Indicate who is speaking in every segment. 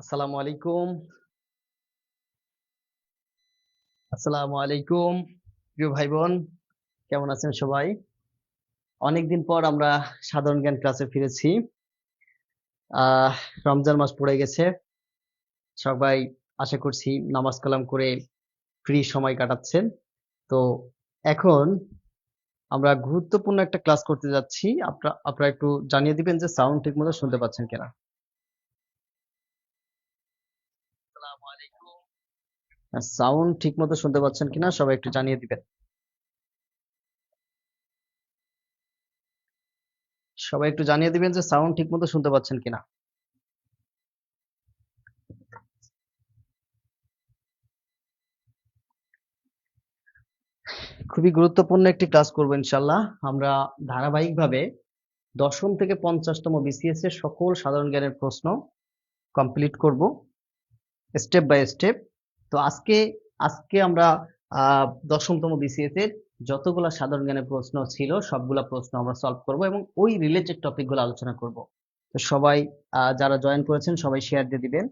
Speaker 1: আসসালামু আলাইকুম। আসসালামু আলাইকুম। প্রিয় ভাই বোন, কেমন আছেন সবাই? অনেকদিন পর আমরা সাধারণ জ্ঞান ক্লাসে ফিরেছি। আহ রমজান মাস পড়ে গেছে। সবাই আশা করছি নামাজ কালাম করে ফ্রি সময় কাটাচ্ছেন। তো এখন আমরা গুরুত্বপূর্ণ একটা ক্লাস করতে যাচ্ছি। আপনারা একটু জানিয়ে দিবেন যে সাউন্ড ঠিকমতো শুনতে পাচ্ছেন কিনা। আসসালামু আলাইকুম। সাউন্ড ঠিকমতো শুনতে পাচ্ছেন কিনা সবাই একটু জানিয়ে দিবেন। সবাই একটু জানিয়ে দিবেন যে সাউন্ড ঠিকমতো শুনতে পাচ্ছেন কিনা। খুবই গুরুত্বপূর্ণ একটি ক্লাস করব ইনশাল্লাহ। আমরা ধারাবাহিকভাবে দশম থেকে 50তম বিসিএস এর সকল সাধারণ জ্ঞানের প্রশ্ন কমপ্লিট করব স্টেপ বাই স্টেপ। তো আজকে আজকে আমরা দশমতম বিসিএস এর যতগুলা সাধারণ জ্ঞানের প্রশ্ন ছিল সবগুলা প্রশ্ন আমরা সলভ করব এবং ওই রিলেটেড টপিকগুলো আলোচনা করব। তো সবাই যারা জয়েন করেছেন সবাই শেয়ার দিয়ে দিবেন।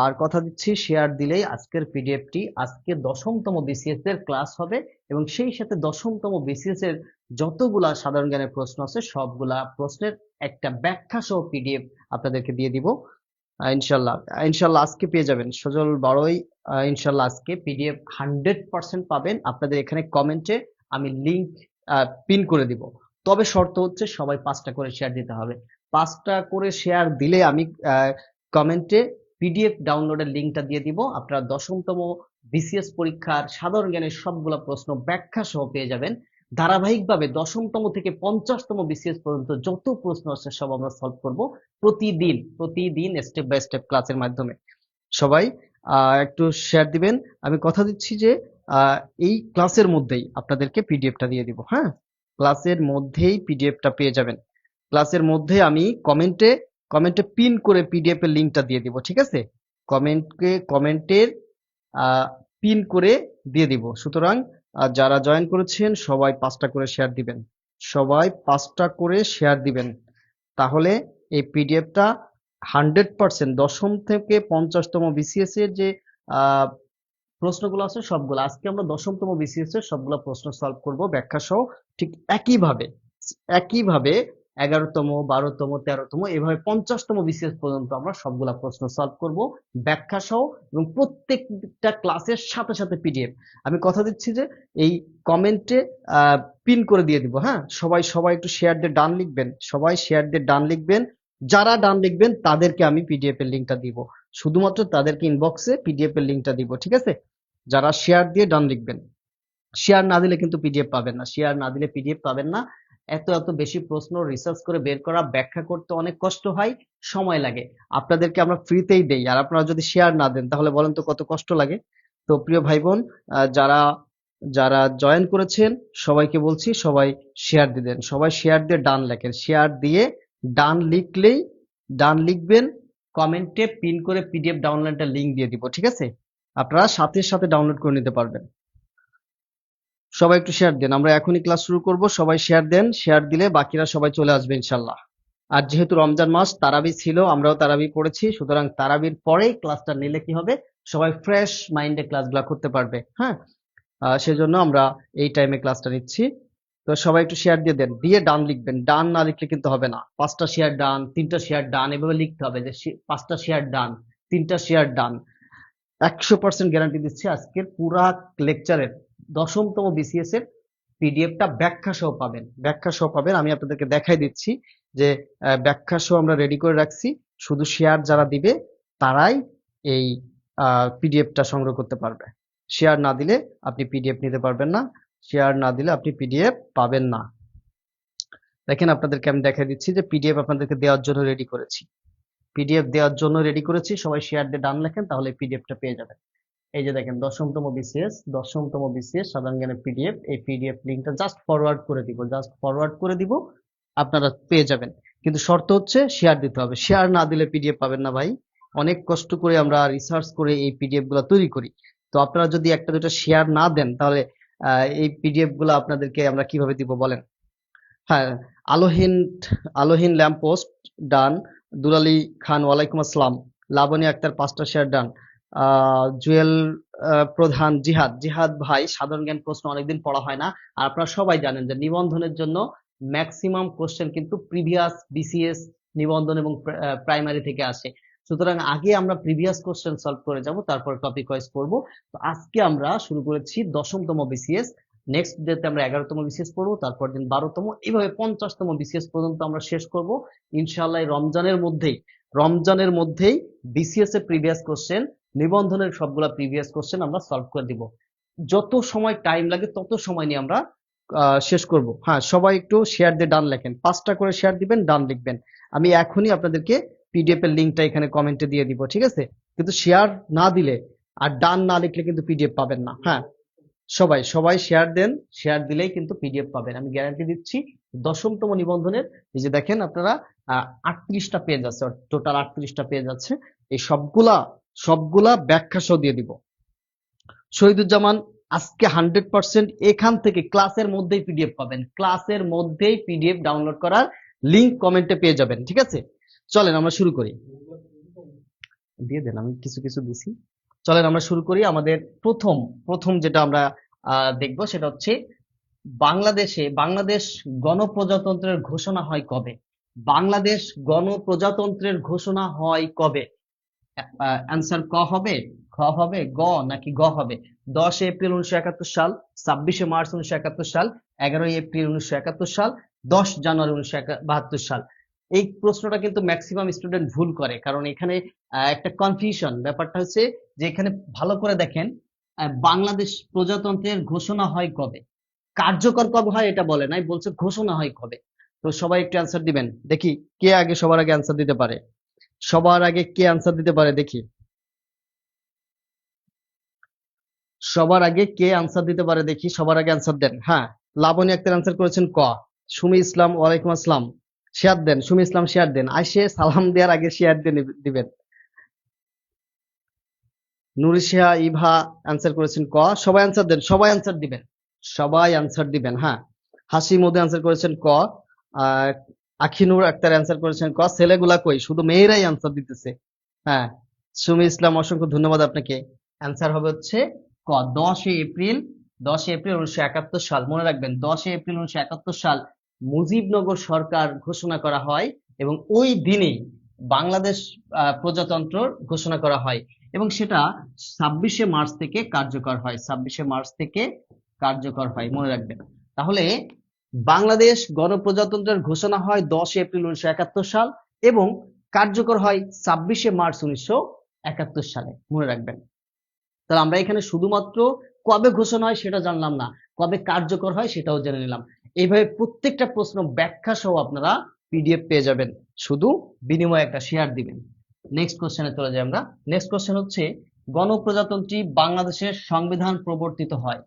Speaker 1: আর কথা দিচ্ছি, শেয়ার দিলেই আজকের পিডিএফটি আজকে দশমতম বিসিএস এর ক্লাস হবে এবং সেই সাথে দশমতম বিসিএস এর যতগুলা সাধারণ জ্ঞানের প্রশ্ন আছে সবগুলা প্রশ্নের একটা ব্যাখ্যা সহ পিডিএফ আপনাদেরকে দিয়ে দিব। ইনশাল্লাহ ইনশাল্লাহ আজকে পেয়ে যাবেন সজল বারোই। ইনশাল্লাহ আজকে পিডিএফ 100% পাবেন। আপনাদের এখানে কমেন্টে আমি লিংক পিন করে দিব। তবে শর্ত হচ্ছে সবাই 5টা করে শেয়ার দিতে হবে। 5টা করে শেয়ার দিলে আমি কমেন্টে পিডিএফ ডাউনলোডের লিংকটা দিয়ে দিব। আপনারা দশমতম বিসিএস পরীক্ষার সাধারণ জ্ঞানের সবগুলা প্রশ্ন ব্যাখ্যা সহ পেয়ে যাবেন। ধারাবাহিকভাবে দশমতম থেকে 50তম বিসিএস পর্যন্ত যত প্রশ্ন আছে সব আমরা সলভ করব প্রতিদিন প্রতিদিন স্টেপ বাই স্টেপ ক্লাসের মাধ্যমে। সবাই একটু শেয়ার দিবেন। আমি কথা দিচ্ছি যে আহ, এই ক্লাসের মধ্যেই আপনাদেরকে পিডিএফটা দিয়ে দিব। হ্যাঁ, ক্লাসের মধ্যেই পিডিএফটা পেয়ে যাবেন। ক্লাসের মধ্যে আমি কমেন্টে কমেন্টে পিন করে পিডিএফ এর লিংকটা দিয়ে দিব। ঠিক আছে, কমেন্টের পিন করে দিয়ে দিব। সুতরাং যারা জয়েন করেছেন সবাই 5টা করে শেয়ার দিবেন। সবাই 5টা করে শেয়ার দিবেন। তাহলে এই পিডিএফটা 100% দশম থেকে 50তম বিসিএস এর যে আহ, প্রশ্নগুলো আছে সবগুলো আজকে আমরা দশমতম বিসিএস এর সবগুলো প্রশ্ন সলভ করব ব্যাখ্যা সহ। ঠিক একইভাবে একইভাবে 11তম 12তম 13তম এভাবে 50তম বিসিএস পর্যন্ত আমরা সবগুলা প্রশ্ন সলভ করব ব্যাখ্যা সহ এবং প্রত্যেকটা ক্লাসের সাথে সাথে পিডিএফ। আমি কথা দিচ্ছি যে এই কমেন্টে পিন করে দিয়ে দিব। হ্যাঁ, সবাই সবাই একটু শেয়ার দিয়ে ডান লিখবেন। সবাই শেয়ার দিয়ে ডান লিখবেন। যারা ডান লিখবেন তাদেরকে আমি পিডিএফ এর লিংকটা দিব। শুধুমাত্র তাদেরকে ইনবক্সে পিডিএফ এর লিংকটা দিব। ঠিক আছে, যারা শেয়ার দিয়ে ডান লিখবেন। শেয়ার না দিলে কিন্তু পিডিএফ পাবেন না। শেয়ার না দিলে পিডিএফ পাবেন না। এত এত বেশি প্রশ্ন রিসার্চ করে বের করা, ব্যাখ্যা করতে অনেক কষ্ট হয়, সময় লাগে। আপনাদেরকে আমরা ফ্রিতেই দেই, আর আপনারা যদি শেয়ার না দেন তাহলে বলেন তো কত কষ্ট লাগে। তো প্রিয় ভাই বোন, যারা যারা জয়েন করেছেন সবাইকে বলছি সবাই শেয়ার দিবেন। সবাই শেয়ার দিয়ে ডান লেখেন। শেয়ার দিয়ে ডান লিখলেই ডান লিখবেন, কমেন্টে পিন করে পিডিএফ ডাউনলোডের লিংক দিয়ে দিব। ঠিক আছে, আপনারা সাথে সাথে ডাউনলোড করে নিতে পারবেন। সবাই একটু শেয়ার দেন। আমরা এখনই ক্লাস শুরু করব। সবাই শেয়ার দেন। শেয়ার দিলে বাকিরা সবাই চলে আসবে ইনশাল্লাহ। আর যেহেতু রমজান মাস তারাবি ছিল, আমরাও তারাবি পড়েছি, সুতরাং তারাবির পরেই ক্লাসটা নিলে কি হবে, সবাই ফ্রেশ মাইন্ডে ক্লাসগুলো করতে পারবে। হ্যাঁ, সেজন্য আমরা এই টাইমে ক্লাসটা নিচ্ছি। তো সবাই একটু শেয়ার দিয়ে দেন, দিয়ে ডান লিখবেন। ডান না লিখলে কিন্তু হবে না। 5টা শেয়ার ডান, 3টা শেয়ার ডান, এভাবে লিখতে হবে যে 5টা শেয়ার ডান, 3টা শেয়ার ডান। 100% গ্যারান্টি দিচ্ছি আজকের পুরা লেকচারের দশমতম বিসিএস এর পিডিএফটা ব্যাখ্যা সহ পাবেন। ব্যাখ্যা সহ পাবেন। আমি আপনাদেরকে দেখাই দিচ্ছি যে ব্যাখ্যা সহ আমরা রেডি করে রাখছি। শুধু শেয়ার যারা দিবে তারাই এই পিডিএফটা সংগ্রহ করতে পারবে। শেয়ার না দিলে আপনি পিডিএফ নিতে পারবেন না। শেয়ার না দিলে আপনি পিডিএফ পাবেন না। দেখেন, আপনাদেরকে আমি দেখাই দিচ্ছি যে পিডিএফ আপনাদেরকে দেওয়ার জন্য রেডি করেছি। পিডিএফ দেওয়ার জন্য রেডি করেছি। সবাই শেয়ার দিয়ে ডান লেখেন, তাহলে পিডিএফটা পেয়ে যাবেন। এই যে দেখেন, দশমতম বিসিএস সাধারণ জ্ঞানের পিডিএফ। এই পিডিএফ লিংকটা জাস্ট ফরওয়ার্ড করে দিব, আপনারা পেয়ে যাবেন। কিন্তু শর্ত হচ্ছে শেয়ার দিতে হবে। শেয়ার না দিলে পিডিএফ পাবেন না ভাই। অনেক কষ্ট করে আমরা রিসার্চ করে এই পিডিএফ গুলা তৈরি করি। তো আপনারা যদি একটা দুটো শেয়ার না দেন তাহলে এই পিডিএফ গুলা আপনাদেরকে আমরা কিভাবে দিব বলেন। হ্যাঁ, আলোহীন আলোহীন ল্যাম্পপোস্ট ডান। দুলালী খান, ওয়ালাইকুম আসসালাম। লাবণী আক্তার 5টা শেয়ার ডান। জুয়েল প্রধান, জিহাদ, জিহাদ ভাই সাধারণ জ্ঞান প্রশ্ন অনেকদিন পড়া হয় না, আর আপনারা সবাই জানেন যে নিবন্ধনের জন্য ম্যাক্সিমাম কোশ্চেন কিন্তু প্রিভিয়াস বিসিএস নিবন্ধন এবং প্রাইমারি থেকে আসে। সুতরাং আগে আমরা প্রিভিয়াস কোশ্চেন সলভ করে যাব, তারপর টপিক ওয়াইজ পড়বো। তো আজকে আমরা শুরু করেছি 10তম বিসিএস, নেক্সট ডেতে আমরা 11তম বিসিএস পড়বো, তারপর দিন 12তম, এইভাবে 50তম বিসিএস পর্যন্ত আমরা শেষ করব ইনশাআল্লাহ। রমজানের মধ্যেই বিসিএস এর প্রিভিয়াস কোশ্চেন, নিবন্ধনের সবগুলা প্রিভিয়াস কোশ্চেন আমরা সলভ করে দিব। যত সময় টাইম লাগে তত সময় নিয়ে আমরা শেষ করব। হ্যাঁ, সবাই একটু শেয়ার দিয়ে ডান লেখেন, 5টা করে শেয়ার দিবেন, ডান লিখবেন। আমি এখনই আপনাদেরকে পিডিএফ এর লিঙ্কটা এখানে কমেন্টে দিয়ে দিব, ঠিক আছে? কিন্তু শেয়ার না দিলে আর ডান না লিখলে কিন্তু পিডিএফ পাবেন না। হ্যাঁ, সবাই সবাই শেয়ার দেন, শেয়ার দিলেই কিন্তু পিডিএফ পাবেন, আমি গ্যারান্টি দিচ্ছি। 10তম নিবন্ধনের এই যে দেখেন আপনারা 38টা পেজ আছে, টোটাল 38টা পেজ আছে। এই সবগুলা ব্যাখ্যা সহ দিয়ে দিব। শহীদুজ্জামান, আজকে 100% এখান থেকে ক্লাসের মধ্যেই পিডিএফ পাবেন, ক্লাসের মধ্যেই পিডিএফ ডাউনলোড করার লিংক কমেন্টে পেয়ে যাবেন, ঠিক আছে? চলেন আমরা শুরু করি। দিয়ে দেন, আমি কিছু কিছু দিছি। চলেন আমরা শুরু করি। আমাদের প্রথম যেটা আমরা দেখব সেটা হচ্ছে বাংলাদেশ গণপ্রজাতন্ত্রের ঘোষণা হয় কবে? বাংলাদেশ গণপ্রজাতন্ত্রের ঘোষণা হয় কবে? অ্যান্সার ক হবে, খ হবে, গ নাকি গ হবে? 10 এপ্রিল 1971 সাল, 26 মার্চ 1971 সাল, 11 এপ্রিল 1971 সাল, 10 জানুয়ারি 1972 সাল। এই প্রশ্নটা কিন্তু ম্যাক্সিমাম স্টুডেন্ট ভুল করে, কারণ এখানে একটা কনফিউশন। ব্যাপারটা হচ্ছে যে এখানে ভালো করে দেখেন, বাংলাদেশ প্রজাতন্ত্রের ঘোষণা হয় কবে, কার্যকর কবে হয় এটা বলে নাই, বলছে ঘোষণা হয় কবে। তো সবাই একটু অ্যান্সার দিবেন, দেখি কে আগে সবার আগে অ্যান্সার দিতে পারে। সবার আগে কে অ্যান্সার দিতে পারে দেখি, সবার আগে কে অ্যান্সার দিতে পারে দেখি, সবার আগে অ্যান্সার দেন। হ্যাঁ, লাবণী আক্তার অ্যান্সার করেছেন ক। সুমি ইসলাম, ওয়ালাইকুম আসসালাম, শেয়ার দেন। সুমি ইসলাম শেয়ার দেন, আইসে সালাম দেওয়ার আগে শেয়ার দিয়ে দিবেন। নুরিশিয়া ইভা অ্যান্সার করেছেন ক। সবাই অ্যান্সার দেন, সবাই অ্যান্সার দিবেন, সবাই অ্যান্সার দিবেন। হ্যাঁ, হাসি মধ্যে অ্যান্সার করেছেন ক। আহ আখিনুর আক্তার অ্যান্সার করেছেন ক। ছেলেগুলা কই, শুধু মেয়েরাই অ্যান্সার দিতেছে। হ্যাঁ, সুমি ইসলাম অসংখ্য ধন্যবাদ আপনাকে। অ্যান্সার হবে হচ্ছে ক, 10 এপ্রিল। 10 এপ্রিল 1971 সাল, মনে রাখবেন 10 এপ্রিল 1971 সাল মুজিবনগর সরকার ঘোষণা করা হয়, এবং ওই দিনেই বাংলাদেশ প্রজাতন্ত্র ঘোষণা করা হয়, এবং সেটা 26 মার্চ থেকে কার্যকর হয়। 26 মার্চ থেকে কার্যকর হয়, মনে রাখবেন। তাহলে বাংলাদেশ গণপ্রজাতন্ত্রের ঘোষণা হয় 10 এপ্রিল 1971 সাল, এবং কার্যকর হয় 26 মার্চ 1971 সালে, মনে রাখবেন। তাহলে আমরা এখানে শুধুমাত্র কবে ঘোষণা হয় সেটা জানলাম না, কবে কার্যকর হয় সেটাও জেনে নিলাম। এইভাবে প্রত্যেকটা প্রশ্ন ব্যাখ্যা সহ আপনারা পিডিএফ পেয়ে যাবেন, শুধু বিনিময়ে একটা শেয়ার দিবেন। নেক্সট কোশ্চেনে চলে যাই আমরা। নেক্সট কোশ্চেন হচ্ছে, গণপ্রজাতন্ত্রী বাংলাদেশের সংবিধান প্রবর্তিত হয়।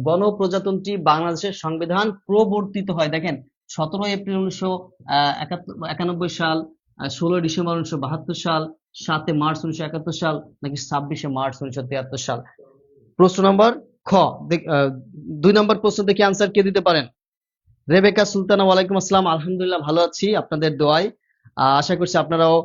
Speaker 1: গণপ্রজাতন্ত্রী বাংলাদেশের সংবিধান প্রবর্তিত হয়, দেখেন 17 এপ্রিল 1991 সাল, 16 ডিসেম্বর 1972 সাল, 7 মার্চ 1971 সাল, নাকি 26 মার্চ 1973 সাল? প্রশ্ন নম্বর খ। 2 নম্বর প্রশ্ন দেখি আনসার কে দিতে পারেন। রেবেকা সুলতানা, ওয়ালাইকুম আসসালাম, আলহামদুলিল্লাহ ভালো আছি আপনাদের দোয়ায়। আশা করছি আপনারাও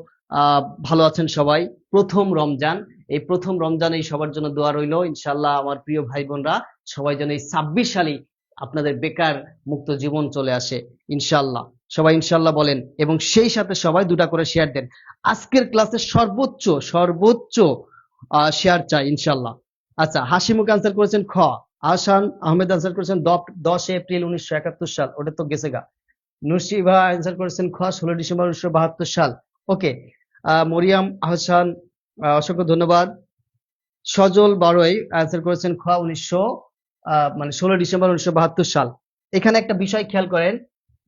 Speaker 1: ভালো আছেন সবাই। প্রথম রমজান, এই প্রথম রমজানে সবার জন্য দোয়া রইল, ইনশাল্লাহ আমার প্রিয় ভাই বোনরা সবাই যেন এই 26 সালে আপনাদের বেকার মুক্ত জীবন চলে আসে ইনশাল্লাহ। সবাই ইনশাল্লাহ বলেন, এবং সেই সাথে সবাই 2টা করে শেয়ার দেন। আজকের ক্লাসে সর্বোচ্চ শেয়ার চাই ইনশাল্লাহ। আচ্ছা, হাসিমুখ আনসার করেছেন খ। আহসান আহমেদ আনসার করেছেন 10 এপ্রিল 1971 সাল, ওটা তো গেছে গা। নুরশিবা আনসার করেছেন খ, 16 ডিসেম্বর 1972 সাল। ওকে, মরিয়াম আহসান অসংখ্য ধন্যবাদ। সজল বারোই আনসার করেছেন খ, 16 ডিসেম্বর 1972 সাল। এখানে একটা বিষয় খেয়াল করেন,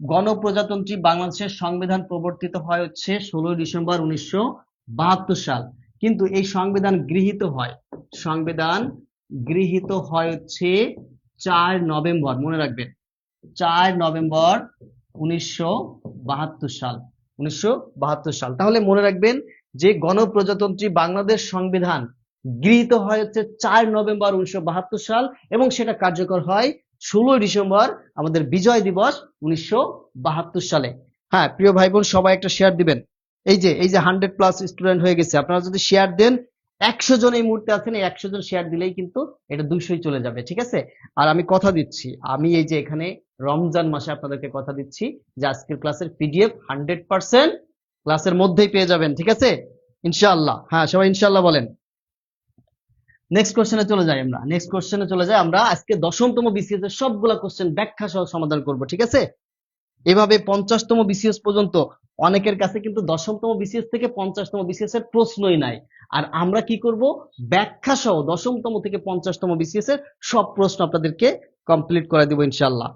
Speaker 1: গণপ্রজাতন্ত্রী বাংলাদেশের সংবিধান প্রবর্তিত হয় হচ্ছে 16 ডিসেম্বর 1972 সাল, কিন্তু এই সংবিধান গৃহীত হয় হচ্ছে 4 নভেম্বর, মনে রাখবেন 4 নভেম্বর 1972 সাল। 1972 সাল, তাহলে মনে রাখবেন যে গণপ্রজাতন্ত্রী বাংলাদেশ সংবিধান গৃহীত হয় হচ্ছে 4 নভেম্বর 1972 সাল, এবং সেটা কার্যকর হয় 16 ডিসেম্বর, আমাদের বিজয় দিবস 1972 সালে। হ্যাঁ প্রিয় ভাই বোন, সবাই একটা শেয়ার দিবেন। এই যে 100+ স্টুডেন্ট হয়ে গেছে। আপনারা যদি শেয়ার দেন, 100 জন এই মুহূর্তে আছেন, এই 100 জন শেয়ার দিলেই কিন্তু এটা 200 চলে যাবে, ঠিক আছে? আর আমি কথা দিচ্ছি, আমি এই যে এখানে রমজান মাসে আপনাদেরকে কথা দিচ্ছি যে আজকের ক্লাসের পিডিএফ 100% ক্লাসের মধ্যেই পেয়ে যাবেন, ঠিক আছে? ইনশাআল্লাহ। হ্যাঁ, সবাই ইনশাআল্লাহ বলেন। নেক্সট কোশ্চেনে চলে যাই আমরা। নেক্সট কোশ্চেনে চলে যাই আমরা। আজকে 10তম বিসিএস এর সবগুলা কোশ্চেন ব্যাখ্যা সহ সমাধান করব, ঠিক আছে? এভাবে 50তম বিসিএস পর্যন্ত অনেকের কাছে কিন্তু 10তম বিসিএস থেকে 50তম বিসিএস এর প্রশ্নই নাই। আর আমরা কি করব, ব্যাখ্যা সহ 10তম থেকে 50তম বিসিএস এর সব প্রশ্ন আপনাদেরকে কমপ্লিট করে দিব ইনশাআল্লাহ।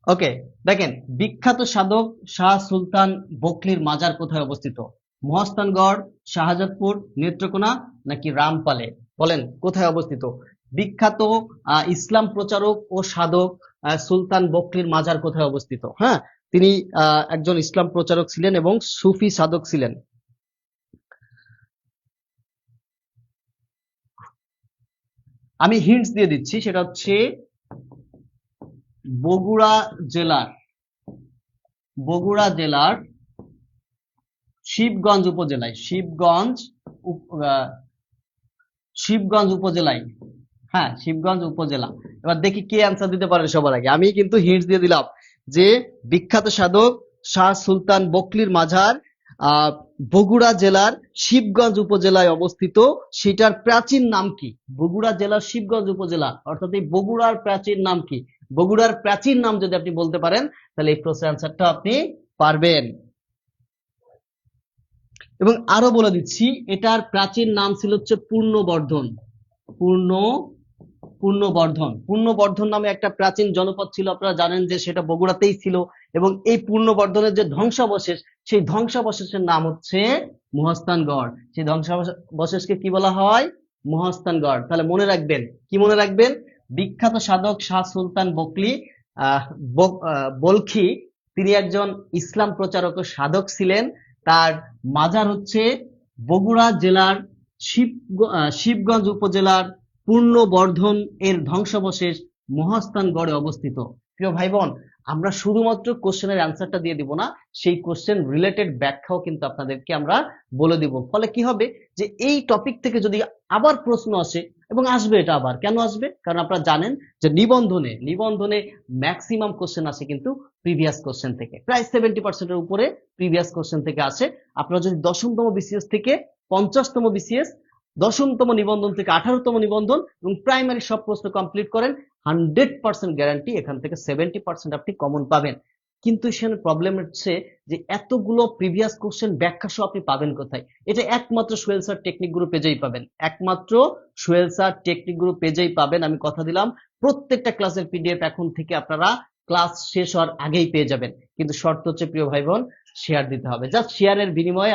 Speaker 1: ওকে, দেখেন, বিখ্যাত সাধক শাহ সুলতান বকলির মাজার কোথায় অবস্থিত? মহাস্থানগড়, শাহজাদপুর, নেত্রকোনা নাকি রামপালে? বলেন কোথায় অবস্থিত? বিখ্যাত ইসলাম প্রচারক ও সাধক সুলতান বকলির মাজার কোথায় অবস্থিত? হ্যাঁ, তিনি একজন ইসলাম প্রচারক ছিলেন এবং সুফি সাধক ছিলেন। আমি হিন্টস দিয়ে দিচ্ছি, সেটা হচ্ছে বগুড়া জেলার শিবগঞ্জ উপজেলায়, শিবগঞ্জ উপজেলায়। হ্যাঁ, শিবগঞ্জ উপজেলা। এবার দেখি কে অ্যান্সার দিতে পারে সবার আগে। আমি কিন্তু হিন্টস দিয়ে দিলাম যে বিখ্যাত সাধক শাহ সুলতান বকলির মাজার বগুড়া জেলার শিবগঞ্জ উপজেলায় অবস্থিত। সেটার প্রাচীন নাম কি? বগুড়া জেলার শিবগঞ্জ উপজেলা, অর্থাৎ এই বগুড়ার প্রাচীন নাম কি? বগুড়ার প্রাচীন নাম যদি আপনি বলতে পারেন, তাহলে এই প্রশ্নের অ্যান্সারটা আপনি পারবেন। এবং আরো বলে দিচ্ছি, এটার প্রাচীন নাম ছিল হচ্ছে পূর্ণবর্ধন। পূর্ণবর্ধন নামে একটা প্রাচীন জনপদ ছিল, আপনারা জানেন যে সেটা বগুড়াতেই ছিল। এবং এই পূর্ণবর্ধনের যে ধ্বংসাবশেষ, সেই ধ্বংসাবশেষের নাম হচ্ছে মহাস্থানগড়। সেই ধ্বংসাবশেষকে কি বলা হয়? মহাস্থানগড়। তাহলে মনে রাখবেন, কি মনে রাখবেন? বিখ্যাত সাধক শাহ সুলতান বলখি, তিনি একজন ইসলাম প্রচারক ও সাধক ছিলেন। তার মাজার হচ্ছে বগুড়া জেলার শিবগঞ্জ উপজেলার পূর্ণবর্ধন এর ধ্বংসাবশেষ মহাস্থানগড়ে অবস্থিত। প্রিয় ভাই বোন, আমরা শুধুমাত্র কোশ্চেনের অ্যান্সারটা দিয়ে দিব না, সেই কোশ্চেন রিলেটেড ব্যাখ্যাও কিন্তু আপনাদেরকে আমরা বলে দিব। ফলে কি হবে, যে এই টপিক থেকে যদি আবার প্রশ্ন আসে, এবং আসবে, এটা আবার কেন আসবে? কারণ আপনারা জানেন যে নিবন্ধনে ম্যাক্সিমাম কোশ্চেন আসে কিন্তু প্রিভিয়াস কোশ্চেন থেকে, প্রায় 70% এর উপরে প্রিভিয়াস কোশ্চেন থেকে আসে। আপনারা যদি 10তম বিসিএস থেকে 50তম বিসিএস, 10তম নিবন্ধন থেকে 18তম নিবন্ধন এবং প্রাইমারি সব প্রশ্ন কমপ্লিট করেন, 100% গ্যারান্টি এখান থেকে 70% আপনি কমন পাবেন। কিন্তু সেখানে প্রবলেম হচ্ছে যে এতগুলো প্রিভিয়াস কোশ্চেন ব্যাখ্যা সহ আপনি পাবেন কোথায়? এটা একমাত্র সোহেল স্যার টেকনিক গ্রুপ পেজেই পাবেন, একমাত্র সোহেল স্যার টেকনিক গ্রুপ পেজেই পাবেন। আমি কথা দিলাম, প্রত্যেকটা ক্লাসের পিডিএফ এখন থেকে আপনারা ক্লাস শেষ হওয়ার আগেই পেয়ে যাবেন। কিন্তু শর্ত হচ্ছে প্রিয় ভাই বোন, শেয়ার দিতে হবে। জাস্ট শেয়ারের বিনিময়ে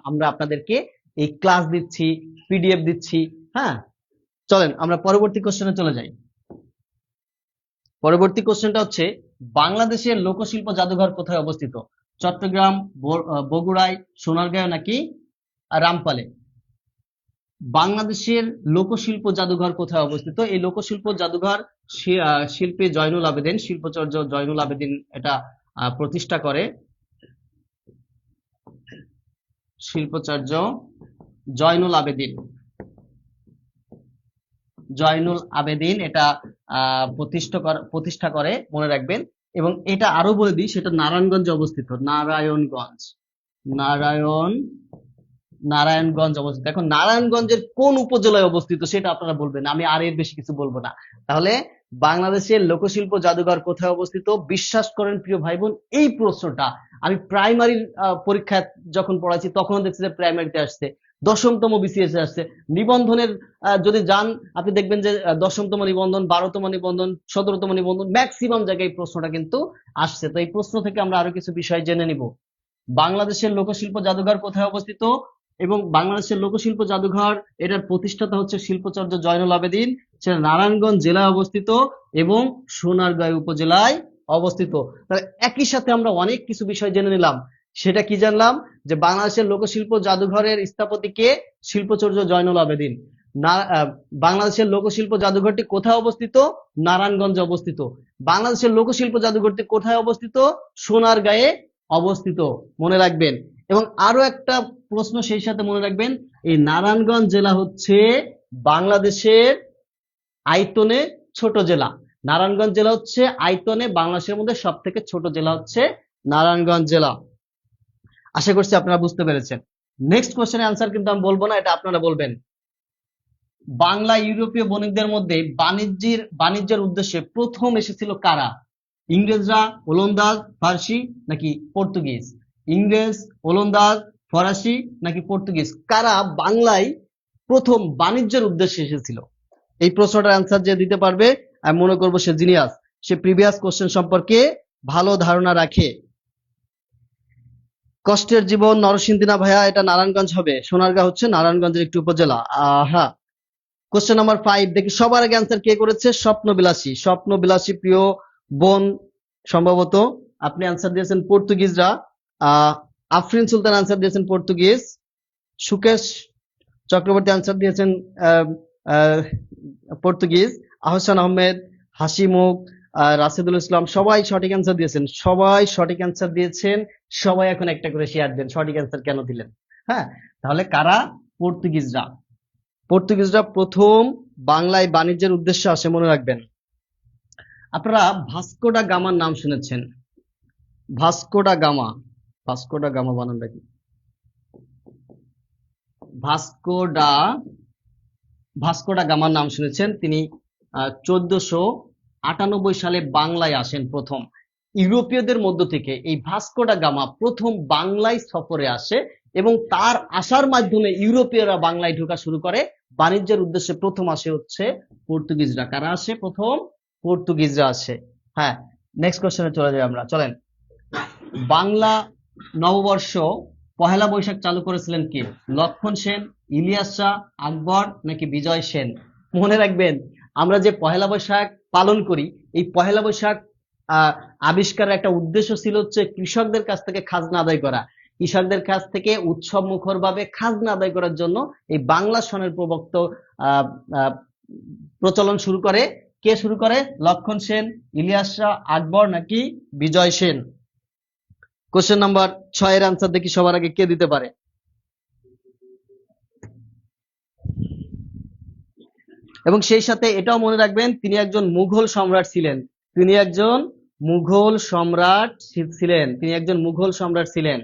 Speaker 1: আমরা আপনাদেরকে এই ক্লাস দিচ্ছি, পিডিএফ দিচ্ছি। হ্যাঁ, চলেন আমরা পরবর্তী কোশ্চেনে চলে যাই। পরবর্তী কোশ্চেনটা হচ্ছে, বাংলাদেশের লোকশিল্প জাদুঘর কোথায় অবস্থিত? চট্টগ্রাম, বগুড়ায়, সোনারগাঁও নাকি রামপালে? বাংলাদেশের লোকশিল্প জাদুঘর কোথায় অবস্থিত? এই লোকশিল্প জাদুঘর শিল্পী জয়নুল আবেদিন, শিল্পাচার্য জয়নুল আবেদিন এটা প্রতিষ্ঠা করে। শিল্পাচার্য জয়নুল আবেদিন এটা প্রতিষ্ঠা করে, মনে রাখবেন। এবং এটা আরো বলে দিই, সেটা নারায়ণগঞ্জে অবস্থিত। নারায়ণগঞ্জ অবস্থিত। এখন নারায়ণগঞ্জের কোন উপজেলায় অবস্থিত সেটা আপনারা বলবেন, আমি আর এর বেশি কিছু বলবো না। তাহলে বাংলাদেশের লোকশিল্প জাদুঘর কোথায় অবস্থিত? বিশ্বাস করেন প্রিয় ভাই বোন, এই প্রশ্নটা আমি প্রাইমারি পরীক্ষায় যখন পড়াচ্ছি তখন দেখছি যে প্রাইমারিতে আসছে, 10তম বিসিএস আসছে। নিবন্ধনের যদি যান, আপনি দেখবেন যে 10তম নিবন্ধন, 12তম নিবন্ধন, 17তম নিবন্ধন, ম্যাক্সিমাম জায়গায় এই প্রশ্নটা কিন্তু আসছে। তো এই প্রশ্ন থেকে আমরা আরো কিছু বিষয় জেনে নিব। বাংলাদেশের লোকশিল্প জাদুঘর কোথায় অবস্থিত? এবং বাংলাদেশের লোকশিল্প জাদুঘর, এটার প্রতিষ্ঠাতা হচ্ছে শিল্পাচার্য জয়নুল আবেদিন, সেটা নারায়ণগঞ্জ জেলায় অবস্থিত এবং সোনারগাঁও উপজেলায় অবস্থিত। তাহলে একই সাথে আমরা অনেক কিছু বিষয় জেনে নিলাম। সেটা কি জানলাম? যে বাংলাদেশের লোকশিল্প জাদুঘরের স্থপতি কে? শিল্পাচার্য জয়নুল আবেদিন। বাংলাদেশের লোকশিল্প জাদুঘরটি কোথায় অবস্থিত? নারায়ণগঞ্জে অবস্থিত। বাংলাদেশের লোকশিল্প জাদুঘরটি কোথায় অবস্থিত? সোনারগাঁয়ে অবস্থিত, মনে রাখবেন। এবং আরো একটা প্রশ্ন সেই সাথে মনে রাখবেন, এই নারায়ণগঞ্জ জেলা হচ্ছে বাংলাদেশের আয়তনে ছোট জেলা। নারায়ণগঞ্জ জেলা হচ্ছে আয়তনে বাংলাদেশের মধ্যে সব থেকে ছোট জেলা হচ্ছে নারায়ণগঞ্জ জেলা। আশা করছি আপনারা বুঝতে পেরেছেন। নেক্সট কোশ্চেনের আনসার কিন্তু আমি বলবো না, এটা আপনারা বলবেন। বাংলা ইউরোপীয় বণিকদের মধ্যে বাণিজ্যের উদ্দেশ্যে প্রথম এসেছিল কারা? ইংরেজরা, ওলন্দাজ, ফার্সি নাকি পর্তুগিজ? ইংরেজ, ওলন্দাজ, ফরাসি নাকি পর্তুগিজ? কারা বাংলায় প্রথম বাণিজ্যের উদ্দেশ্যে এসেছিল? এই প্রশ্নটার আনসার যে দিতে পারবে আমি মনে করবো সে জিনিয়াস, সে প্রিভিয়াস কোশ্চেন সম্পর্কে ভালো ধারণা রাখে। কষ্টের জীবন নরসিংদী না ভাইয়া? এটা নারায়ণগঞ্জ হবে, সোনারগাঁ হচ্ছে নারায়ণগঞ্জের একটি উপজেলা। হ্যাঁ। কোশ্চেন নাম্বার 5 দেখি সবার আগে আনসার কে করেছে? স্বপ্নবিলাসী। স্বপ্নবিলাসী প্রিয় বোন, সম্ভবত আপনি আনসার দিয়েছেন পর্তুগিজরা। আফরিন সুলতান আনসার দিয়েছেন পর্তুগিজ। সুকেশ চক্রবর্তী আনসার দিয়েছেন পর্তুগিজ। আহসান আহমেদ, হাসিমুখ, রাশেদুল ইসলাম সবাই সঠিক অ্যান্সার দিয়েছেন। সবাই সঠিক অ্যান্সার দিয়েছেন। সবাই এখন একটা করে শেয়ার দেন সঠিক অ্যান্সার কেন দিলেন। হ্যাঁ, তাহলে কারা? পর্তুগিজরা। পর্তুগিজরা প্রথম বাংলায় বাণিজ্যের উদ্দেশ্যে আসে, মনে রাখবেন। আপনারা ভাস্কো ডা গামার নাম শুনেছেন? Vasco da Gama, Vasco da Gama বানানটা কি? ভাস্কো ডা গামার নাম শুনেছেন। তিনি 1498 সালে বাংলায় আসেন প্রথম। ইউরোপীয়দের মধ্য থেকে এই ভাস্কো ডা গামা প্রথম বাংলায় সফরে আসে এবং তার আসার মাধ্যমে ইউরোপীয়রা বাংলায় ঢোকা শুরু করে। বাণিজ্যের উদ্দেশ্যে প্রথম আসে হচ্ছে পর্তুগিজরা। কারা আসে প্রথম? পর্তুগিজরা আসে। হ্যাঁ, নেক্সট কোশ্চেনে চলে যাই আমরা, চলেন। বাংলা নববর্ষ পহেলা বৈশাখ চালু করেছিলেন কে? লক্ষণ সেন, ইলিয়াস শাহ, আকবর নাকি বিজয় সেন? মনে রাখবেন, আমরা যে পহেলা বৈশাখ পালন করি, এই পহেলা বৈশাখ আবিষ্কারের একটা উদ্দেশ্য ছিল হচ্ছে কৃষকদের কাছ থেকে খাজনা আদায় করা। কৃষকদের কাছ থেকে উৎসব মুখর ভাবে খাজনা আদায় করার জন্য এই বাংলা সনের প্রচলন শুরু করে। কে শুরু করে? লক্ষণ সেন, ইলিয়াস শাহ, আকবর নাকি বিজয় সেন? কোশ্চেন নাম্বার 6 এর আনসার দেখি সবার আগে কে দিতে পারে। এবং সেই সাথে এটাও মনে রাখবেন, তিনি একজন মুঘল সম্রাট ছিলেন। তিনি একজন মুঘল সম্রাট ছিলেন।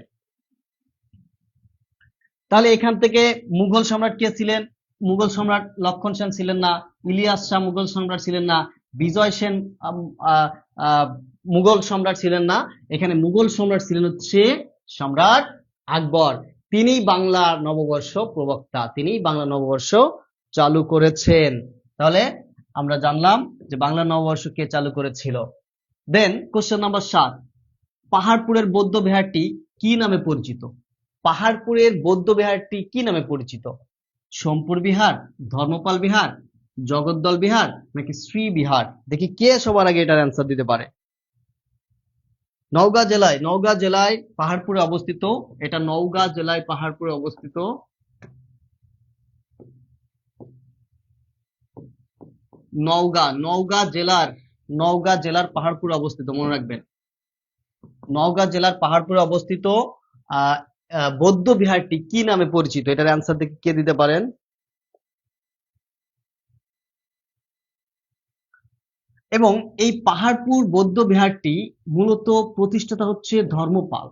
Speaker 1: তাহলে এখান থেকে মুঘল সম্রাট কে ছিলেন? মুঘল সম্রাট লক্ষণ সেন ছিলেন না, ইলিয়াস শাহ মুঘল সম্রাট ছিলেন না, বিজয় সেন মুঘল সম্রাট ছিলেন না। এখানে মুঘল সম্রাট ছিলেন হচ্ছে সম্রাট আকবর। তিনি বাংলা নববর্ষ প্রবক্তা, তিনি বাংলা নববর্ষ চালু করেছেন। তাহলে আমরা জানলাম যে বাংলা নববর্ষ কে চালু করেছিল। দেন কোশ্চেন নাম্বার 7, পাহাড়পুরের বৌদ্ধ বিহারটি কি নামে পরিচিত? পাহাড়পুরের বৌদ্ধ বিহারটি কি নামে পরিচিত? সোমপুর বিহার, ধর্মপাল বিহার, জগদ্দল বিহার নাকি শ্রী বিহার? দেখি কে সবার আগে এটার অ্যান্সার দিতে পারে। নওগাঁ জেলায় পাহাড়পুরে অবস্থিত। এটা নওগাঁ জেলায় পাহাড়পুরে অবস্থিত। নওগাঁ জেলার পাহাড়পুরে অবস্থিত, মনে রাখবেন। নওগাঁ জেলার পাহাড়পুরে অবস্থিত বৌদ্ধ বিহারটি কি নামে পরিচিত? এটার অ্যান্সার দেখি কে দিতে পারেন। এবং এই পাহাড়পুর বৌদ্ধ বিহারটি মূলত প্রতিষ্ঠাতা হচ্ছে ধর্মপাল।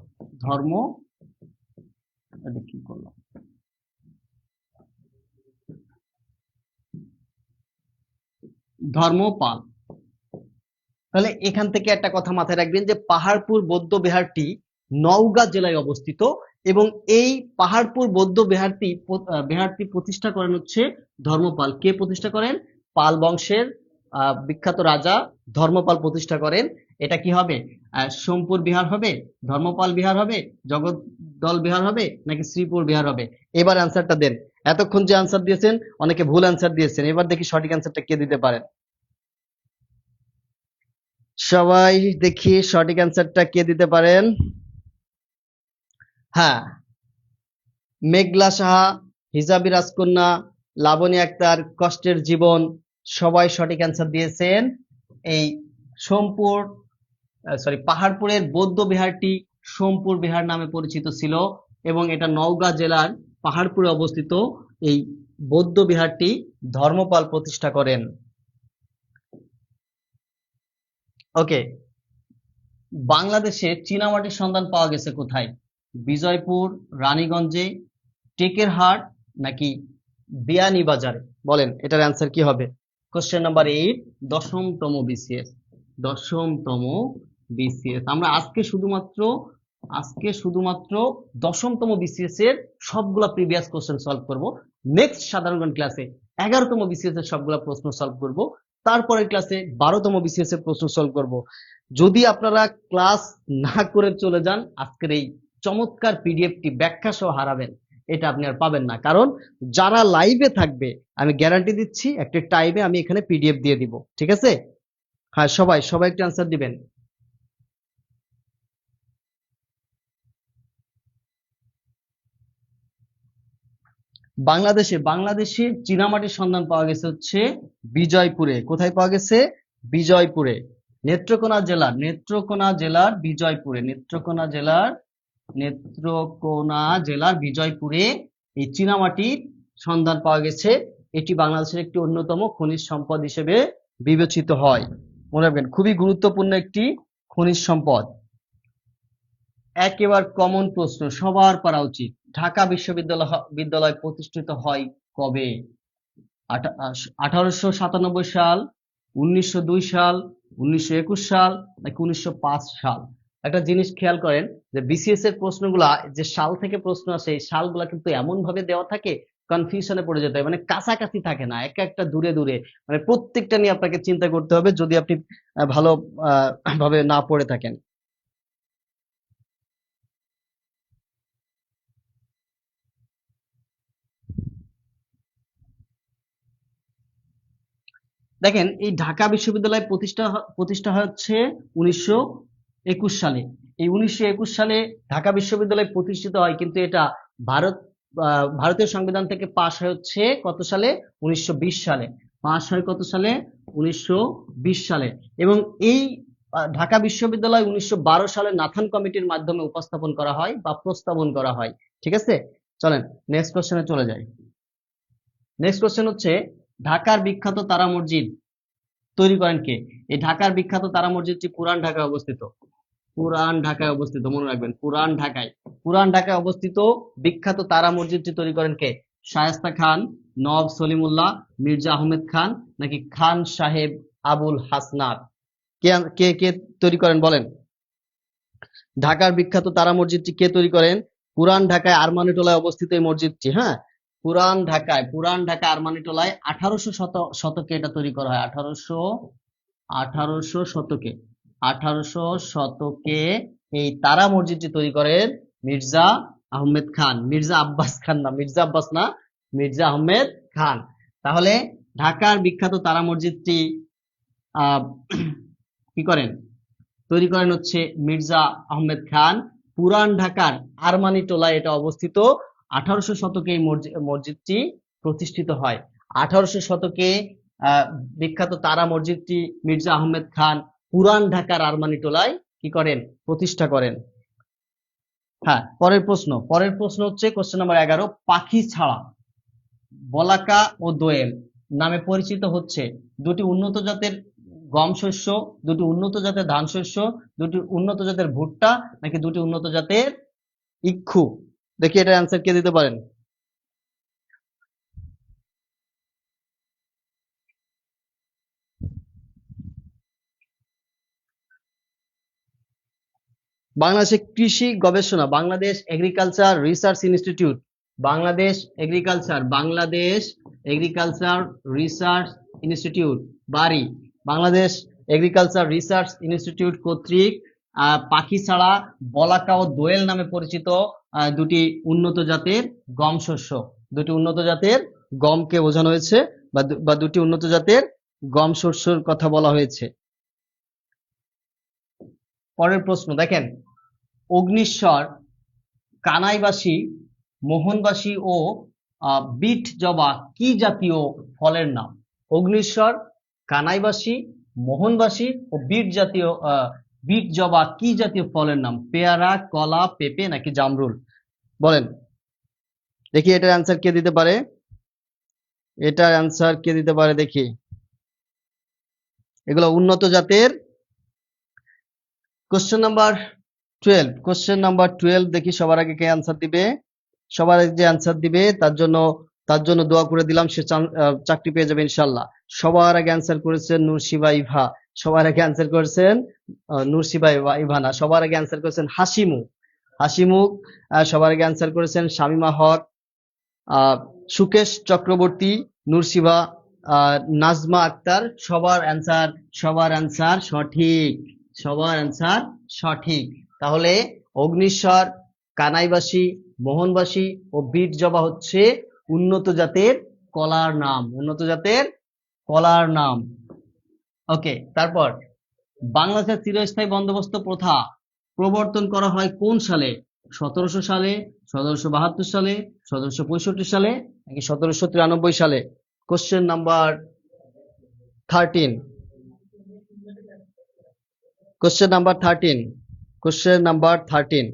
Speaker 1: ধর্মপাল। তাহলে এখান থেকে একটা কথা মাথায় রাখবেন যে পাহাড়পুর বৌদ্ধ বিহারটি নওগাঁ জেলায় অবস্থিত এবং এই পাহাড়পুর বৌদ্ধ বিহারটি প্রতিষ্ঠা করেন হচ্ছে ধর্মপাল। কে প্রতিষ্ঠা করেন? পাল বংশের বিখ্যাত রাজা ধর্মপাল প্রতিষ্ঠা করেন। এটা কি হবে? সোমপুর বিহার হবে, ধর্মপাল বিহার হবে, জগদ্দল বিহার হবে নাকি শ্রীপুর বিহার হবে? এবার অ্যান্সারটা দেন। এতক্ষণ যে অ্যান্সার দিয়েছেন অনেকে ভুল অ্যান্সার দিয়েছেন, এবার দেখি সঠিক অ্যান্সারটা কে দিতে পারেন। সবাই দেখি সঠিক অ্যান্সারটা কে দিতে পারেন। হ্যাঁ, মেঘলা সাহা, হিজাবি রাজকন্যা, লাবণী আক্তার, কষ্টের জীবন সবাই সঠিক অ্যান্সার দিয়েছেন। এই পাহাড়পুরের বৌদ্ধ বিহারটি সোমপুর বিহার নামে পরিচিত ছিল এবং এটা নওগাঁ জেলার পাহাড়পুরে অবস্থিত। এই বৌদ্ধ বিহারটি ধর্মপাল প্রতিষ্ঠা করেন। ওকে, বাংলাদেশে চীনামাটির সন্ধান পাওয়া গেছে কোথায়? বিজয়পুর, রানীগঞ্জে, টেকেরহাট নাকি বিয়ানীবাজারে? বলেন এটার অ্যান্সার কি হবে? কোশ্চেন নাম্বার 8, দশমতম বিসিএস। দশমতম বিসিএস আমরা আজকে শুধুমাত্র দশমতম বিসিএস এর সবগুলা প্রিভিয়াস কোশ্চেন সলভ করব। নেক্সট সাধারণ জ্ঞান ক্লাসে 11তম বিসিএস এর সবগুলা প্রশ্ন সলভ করব। তারপরের ক্লাসে 12তম বিসিএস এর প্রশ্ন সলভ করব। যদি আপনারা ক্লাস না করে চলে যান, আজকের এই চমৎকার পিডিএফটি ব্যাখ্যা সহ হারাবেন, এটা আপনি আর পাবেন না। কারণ যারা লাইভে থাকবে আমি গ্যারান্টি দিচ্ছি একটা টাইমে আমি এখানে পিডিএফ দিয়ে দিব, ঠিক আছে? হ্যাঁ, সবাই একটা আনসার দিবেন। বাংলাদেশে চীনামাটির সন্ধান পাওয়া গেছে হচ্ছে বিজয়পুরে। কোথায় পাওয়া গেছে? বিজয়পুরে। নেত্রকোনা জেলার বিজয়পুরে, নেত্রকোনা জেলার বিজয়পুরে এই চীনামাটির সন্ধান পাওয়া গেছে। এটি বাংলাদেশের একটি অন্যতম খনিজ সম্পদ হিসেবে বিবেচিত হয়। মনে রাখবেন, খুবই গুরুত্বপূর্ণ একটি খনিজ সম্পদ। একেবারে কমন প্রশ্ন, সবার পারা উচিত। ঢাকা বিশ্ববিদ্যালয় প্রতিষ্ঠিত হয় কবে? 1897 সাল, 1902 সাল, 1921 সাল নাকি 1905 সাল? একটা জিনিস খেয়াল করেন যে বিসিএস এর প্রশ্নগুলা যে সাল থেকে প্রশ্ন আসে, এই সালগুলা কিন্তু এমন ভাবে দেওয়া থাকে কনফিউশনে পড়ে যেতে হয়, মানে কাছাকাছি থাকে না, একটা দূরে দূরে, মানে প্রত্যেকটা নিয়ে আপনাকে চিন্তা করতে হবে যদি আপনি ভালো ভাবে না পড়ে থাকেন। দেখেন, এই ঢাকা বিশ্ববিদ্যালয় প্রতিষ্ঠা হচ্ছে 1921 সালে। এই 1921 সালে ঢাকা বিশ্ববিদ্যালয় প্রতিষ্ঠিত হয়, কিন্তু এটা ভারতীয় সংবিধান থেকে পাশ হয় হচ্ছে কত সালে? 1920 সালে। পাশ হয় কত সালে? 1920 সালে। এবং এই ঢাকা বিশ্ববিদ্যালয় 1912 সালে নাথান কমিটির মাধ্যমে উপস্থাপন করা হয় বা প্রস্তাবন করা হয়। ঠিক আছে, চলেন নেক্সট কোশ্চেনে চলে যাই। নেক্সট কোশ্চেন হচ্ছে, ঢাকার বিখ্যাত তারা মসজিদ তৈরি করেন কে? এই ঢাকার বিখ্যাত তারা মসজিদটি পুরান ঢাকায় অবস্থিত। মনে রাখবেন, পুরান ঢাকায় অবস্থিত বিখ্যাত তারা মসজিদটি তৈরি করেন কে? শায়েস্তা খান, নওয়াব সলিমুল্লাহ, মির্জা আহমেদ খান নাকি খান সাহেব আবুল হাসনাত? কে কে তৈরি করেন বলেন? ঢাকার বিখ্যাত তারা মসজিদটি কে তৈরি করেন? পুরান ঢাকায় আরমানিটোলায় অবস্থিত এই মসজিদটি। হ্যাঁ, পুরান ঢাকায় আরমানিটোলায় 1800 শতকে এটা তৈরি করা হয়। 1800 শতকে এই তারা মসজিদটি তৈরি করেন মির্জা আহমেদ খান। মির্জা আব্বাস না, মির্জা আহমেদ খান। তাহলে ঢাকার বিখ্যাত তারা মসজিদটি কি করেন? তৈরি করেন হচ্ছে মির্জা আহমেদ খান। পুরান ঢাকার আরমানিটোলায় এটা অবস্থিত। 1800 শতকে এই মসজিদটি প্রতিষ্ঠিত হয়। 1800 শতকে বিখ্যাত তারা মসজিদটি মির্জা আহমেদ খান পুরান ঢাকার আরমানিটোলায় কি করেন? প্রতিষ্ঠা করেন। হ্যাঁ, পরের প্রশ্ন হচ্ছে কোশ্চেন নাম্বার 11, পাখি ছাড়া বলাকা ও দোয়েল নামে পরিচিত হচ্ছে দুটি উন্নত জাতের গম শস্য, দুটি উন্নত জাতের ধান শস্য, দুটি উন্নত জাতের ভুট্টা নাকি দুটি উন্নত জাতের ইক্ষু? দেখি এটার অ্যান্সার কে দিতে পারেন। Bangladesh agriculture research institute, Bangladesh agriculture research institute বাড়ি, বাংলাদেশ এগ্রিকালচার রিসার্চ ইনস্টিটিউট কর্তৃক পাখি ছাড়া বলাকা ও দোয়েল নামে পরিচিত দুটি উন্নত জাতের গম শস্য, দুটি উন্নত জাতের গমকে বোঝানো হয়েছে বা দুটি উন্নত জাতের গম শস্যের কথা বলা হয়েছে। পরের প্রশ্ন দেখেন, অগ্নিশ্বর, কানাইবাসী, মোহনবাসী ও বিট জবা কি জাতীয় ফলের নাম? অগ্নিশ্বর, কানাইবাসী, মোহনবাসী ও বিট জাতীয় বিট জবা কি জাতীয় ফলের নাম? পেয়ারা, কলা, পেঁপে নাকি জামরুল? বলেন দেখি এটার অ্যান্সার কে দিতে পারে, এটার অ্যান্সার কে দিতে পারে দেখি। এগুলো উন্নত জাতের। কোশ্চেন নাম্বার 12, কোশ্চেন নাম্বার 12 দেখি সবার আগে কে অ্যান্সার দিবে। সবার আগে যে অ্যান্সার দিবে তার জন্য দোয়া করে দিলাম, সে চাকরি পেয়ে যাবে ইনশাল্লাহ। সবার আগে অ্যান্সার করেছেন নুরশিবা ইভা, সবার আগে অ্যান্সার করেছেন নুরশিবা ইভানা, সবার আগে অ্যান্সার করেছেন হাসিমুখ, সবার আগে অ্যান্সার করেছেন শামিমা হক, সুকেশ চক্রবর্তী, নুরশিবা, নাজমা আক্তার। সবার অ্যান্সার সঠিক। তাহলে অগ্নিস্বর, কানাইবাসী, মোহনবাসী ও বিট জবা হচ্ছে উন্নত জাতের কলার নাম। ওকে, তারপর বাংলাদেশের চিরস্থায়ী বন্দোবস্ত প্রথা প্রবর্তন করা হয় কোন সালে? 1700 সালে, 1772 সালে, 1765 সালে নাকি 1793 সালে? কোশ্চেন নাম্বার 13, কোশ্চেন নাম্বার 13,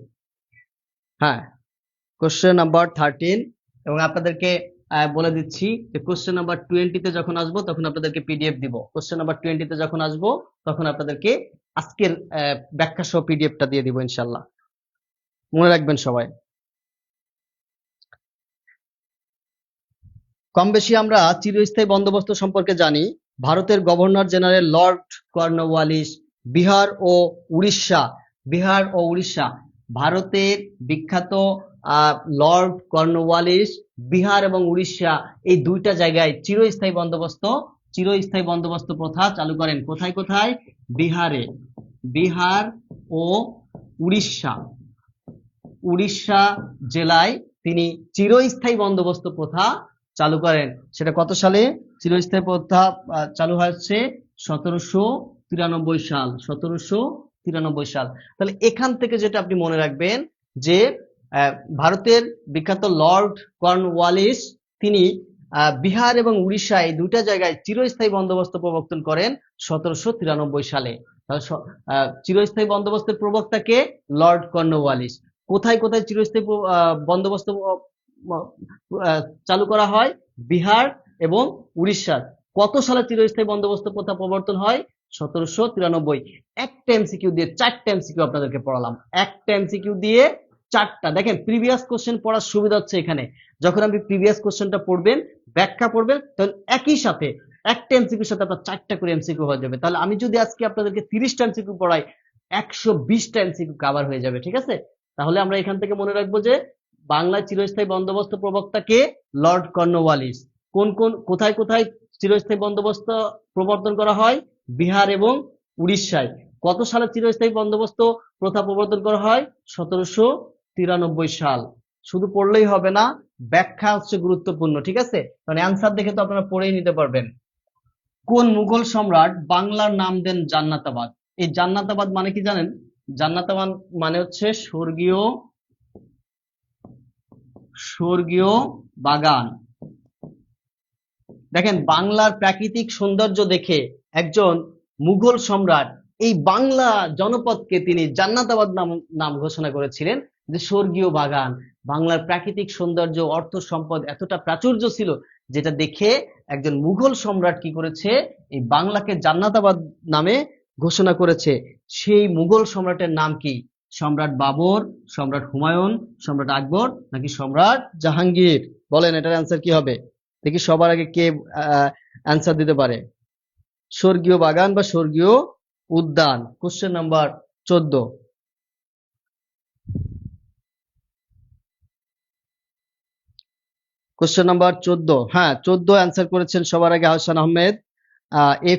Speaker 1: হ্যাঁ কোশ্চেন নাম্বার 13। এবং আপনাদেরকে বলে দিচ্ছি যে কোশ্চেন নাম্বার 20 তে যখন আসবো তখন আপনাদেরকে পিডিএফ দিব। কোশ্চেন নাম্বার 20 তে যখন আসবো তখন আপনাদেরকে আজকের ব্যাখ্যা সহ পিডিএফটা দিয়ে দিব ইনশাল্লাহ, মনে রাখবেন সবাই। কম বেশি আমরা চিরস্থায়ী বন্দোবস্ত সম্পর্কে জানি। ভারতের governor general lord Cornwallis Bihar ও উড়িষ্যা, ভারতের বিখ্যাত লর্ড কর্নওয়ালিস বিহার এবং উড়িষ্যা এই দুইটা জায়গায় চিরস্থায়ী বন্দোবস্ত প্রথা চালু করেন। কোথায়? বিহার ও উড়িষ্যা জেলায় তিনি চিরস্থায়ী বন্দোবস্ত প্রথা চালু করেন। সেটা কত সালে চিরস্থায়ী প্রথা চালু হয়েছে? 1793 সাল। তাহলে এখান থেকে যেটা আপনি মনে রাখবেন যে ভারতের বিখ্যাত লর্ড কর্নওয়ালিস তিনি বিহার এবং উড়িষ্যা এই দুইটা জায়গায় চিরস্থায়ী বন্দোবস্ত প্রবর্তন করেন 1793 সালে। চিরস্থায়ী বন্দোবস্তের প্রবক্তা কে? Lord Cornwallis. কোথায় চিরস্থায়ী বন্দোবস্ত চালু করা হয়? বিহার এবং উড়িষ্যা। কত সালে চিরস্থায়ী বন্দোবস্ত প্রথা প্রবর্তন হয়? 1793। একটা এমসিকিউ দিয়ে 4টা এমসিকিউ আপনাদেরকে পড়ালাম, একটা এমসিকিউ দিয়ে 4টা। দেখেন প্রিভিয়াস কোশ্চেন পড়ার সুবিধা হচ্ছে এখানে, যখন আপনি প্রিভিয়াস কোশ্চেনটা পড়বেন, ব্যাখ্যা পড়বেন, তখন একই সাথে একটা এমসিকিউর সাথে আপনার 4টা করে এমসিকিউ হয়ে যাবে। তাহলে আমি যদি আজকে আপনাদেরকে 30টা এমসিকিউ পড়াই, 120টা এমসিকিউ কভার হয়ে যাবে। ঠিক আছে? তাহলে আমরা এখান থেকে মনে রাখবো যে বাংলায় চিরস্থায়ী বন্দোবস্ত প্রবক্তা কে? Lord Cornwallis. কোথায় চিরস্থায়ী বন্দোবস্ত প্রবর্তন করা হয়? বিহার এবং উড়িষ্যায়। কত সালে চিরস্থায়ী বন্দোবস্ত প্রথা প্রবর্তন করা হয়? 1793 সাল। শুধু পড়লেই হবে না, ব্যাখ্যা হচ্ছে গুরুত্বপূর্ণ। ঠিক আছে? কারণ অ্যান্সার দেখে তো আপনারা পড়েই নিতে পারবেন। কোন মুঘল সম্রাট বাংলার নাম দেন জান্নাতাবাদ? এই জান্নাতাবাদ মানে কি জানেন? জান্নাতাবাদ মানে হচ্ছে স্বর্গীয় বাগান। দেখেন বাংলার প্রাকৃতিক সৌন্দর্য দেখে একজন মুঘল সম্রাট এই বাংলা জনপদকে তিনি জান্নাতাবাদ নাম ঘোষণা করেছিলেন, যে স্বর্গীয় বাগান। বাংলার প্রাকৃতিক সৌন্দর্য, অর্থ সম্পদ এতটা প্রাচুর্য ছিল, যেটা দেখে একজন মুঘল সম্রাট কি করেছে? এই বাংলাকে জান্নাতাবাদ নামে ঘোষণা করেছে। সেই মুঘল সম্রাটের নাম কি? সম্রাট বাবর, সম্রাট হুমায়ুন, সম্রাট আকবর নাকি সম্রাট জাহাঙ্গীর? বলেন এটার অ্যান্সার কি হবে দেখি, সবার আগে কে অ্যান্সার দিতে পারে। স্বর্গীয় বাগান বা স্বর্গীয় উদ্যান। কোশ্চেন নাম্বার 14, কোশ্চেন নাম্বার 14, হ্যাঁ 14 অ্যান্সার করেছেন সবার আগে হাসান আহমেদ,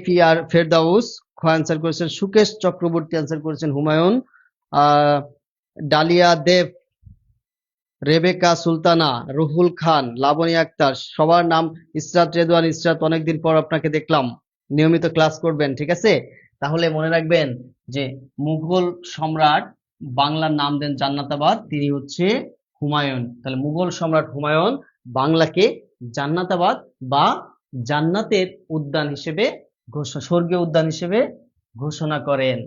Speaker 1: FER ফেরদাউস, খ অ্যান্সার করেছেন সুকেশ চক্রবর্তী, অ্যান্সার করেছেন হুমায়ুন, ডালিয়া দেব, রেবেকা সুলতানা, রুহুল খান, লাবণী আক্তার। সবার নাম ইসরাত রেদওয়ান। ইসরাত, অনেকদিন পর আপনাকে দেখলাম, নিয়মিত ক্লাস করবেন। ঠিক আছে? তাহলে মনে রাখবেন যে মুঘল সম্রাট বাংলার নাম দেন জান্নাতাবাদ, তিনি হচ্ছে হুমায়ুন। তাহলে মুঘল সম্রাট হুমায়ুন বাংলাকে জান্নাতাবাদ বা জান্নাতের উদ্যান হিসেবে স্বর্গীয় উদ্যান হিসেবে ঘোষণা করেন।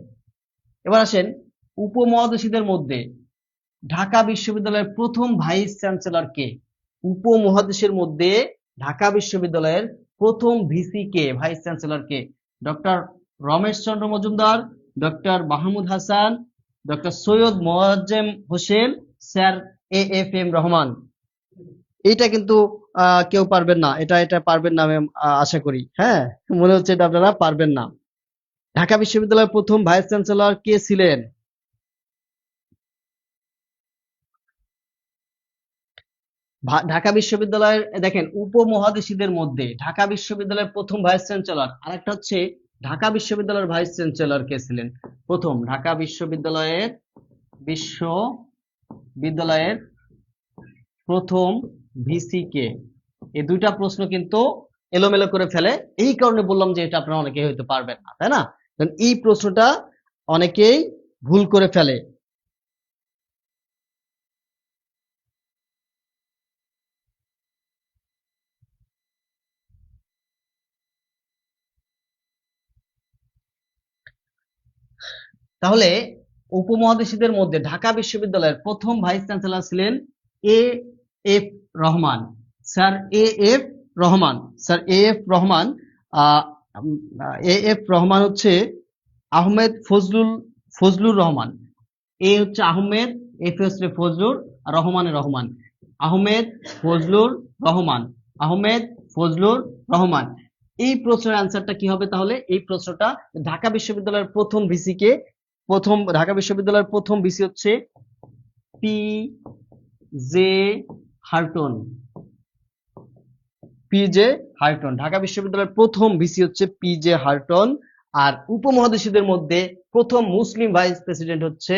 Speaker 1: এবার আসেন, উপমহাদেশীদের মধ্যে ঢাকা বিশ্ববিদ্যালয়ের প্রথম ভাইস চ্যান্সেলর কে? উপমহাদেশের মধ্যে ঢাকা বিশ্ববিদ্যালয়ের প্রথম ভিসি কে, ভাইস চ্যান্সেলর কে? Doctor Ramesh Chandra Majumdar, doctor Mahmud Hasan, doctor Syed Moazzem Hossain, sir AFM Rahman. এটা কিন্তু কেউ পারবেন না, এটা পারবেন না আমি আশা করি। হ্যাঁ, মনে হচ্ছে এটা আপনারা পারবেন না। ঢাকা বিশ্ববিদ্যালয়ের প্রথম ভাইস চ্যান্সেলর কে ছিলেন? ঢাকা বিশ্ববিদ্যালয়ের দেখেন, উপমহাদেশীদের মধ্যে ঢাকা বিশ্ববিদ্যালয়ের প্রথম ভাইস চ্যান্সেলর, আরেকটা হচ্ছে ঢাকা বিশ্ববিদ্যালয়ের ভাইস চ্যান্সেলর কে ছিলেন? প্রথম ঢাকা বিশ্ববিদ্যালয়ের প্রথম ভিসি কে? এই দুইটা প্রশ্ন কিন্তু এলোমেলো করে ফেলে, এই কারণে বললাম যে এটা আপনারা অনেকেই হয়তো পারবেন না, তাই না? কারণ এই প্রশ্নটা অনেকেই ভুল করে ফেলে। তাহলে উপমহাদেশীদের মধ্যে ঢাকা বিশ্ববিদ্যালয়ের প্রথম ভাইস চ্যান্সেলর ছিলেন A F Rahman, sir A F Rahman. Sir A F Rahman, A F Rahman হচ্ছে আহমেদ ফজলুর রহমান। এ হচ্ছে আহমেদ, এফ হচ্ছে ফজলুর, আর রহমানের রহমান। আহমেদ ফজলুর রহমান, আহমেদ ফজলুর রহমান। এই প্রশ্নের অ্যান্সারটা কি হবে তাহলে? এই প্রশ্নটা, ঢাকা বিশ্ববিদ্যালয়ের প্রথম ভিসি কে? ঢাকা বিশ্ববিদ্যালয়ের প্রথম ভিসি হচ্ছে P J Harton. P J Harton, Dhaka বিশ্ববিদ্যালয়ের প্রথম ভিসি হচ্ছে পি জে হার্টন। আর উপমহাদেশীদের মধ্যে প্রথম মুসলিম ভাইস প্রেসিডেন্ট হচ্ছে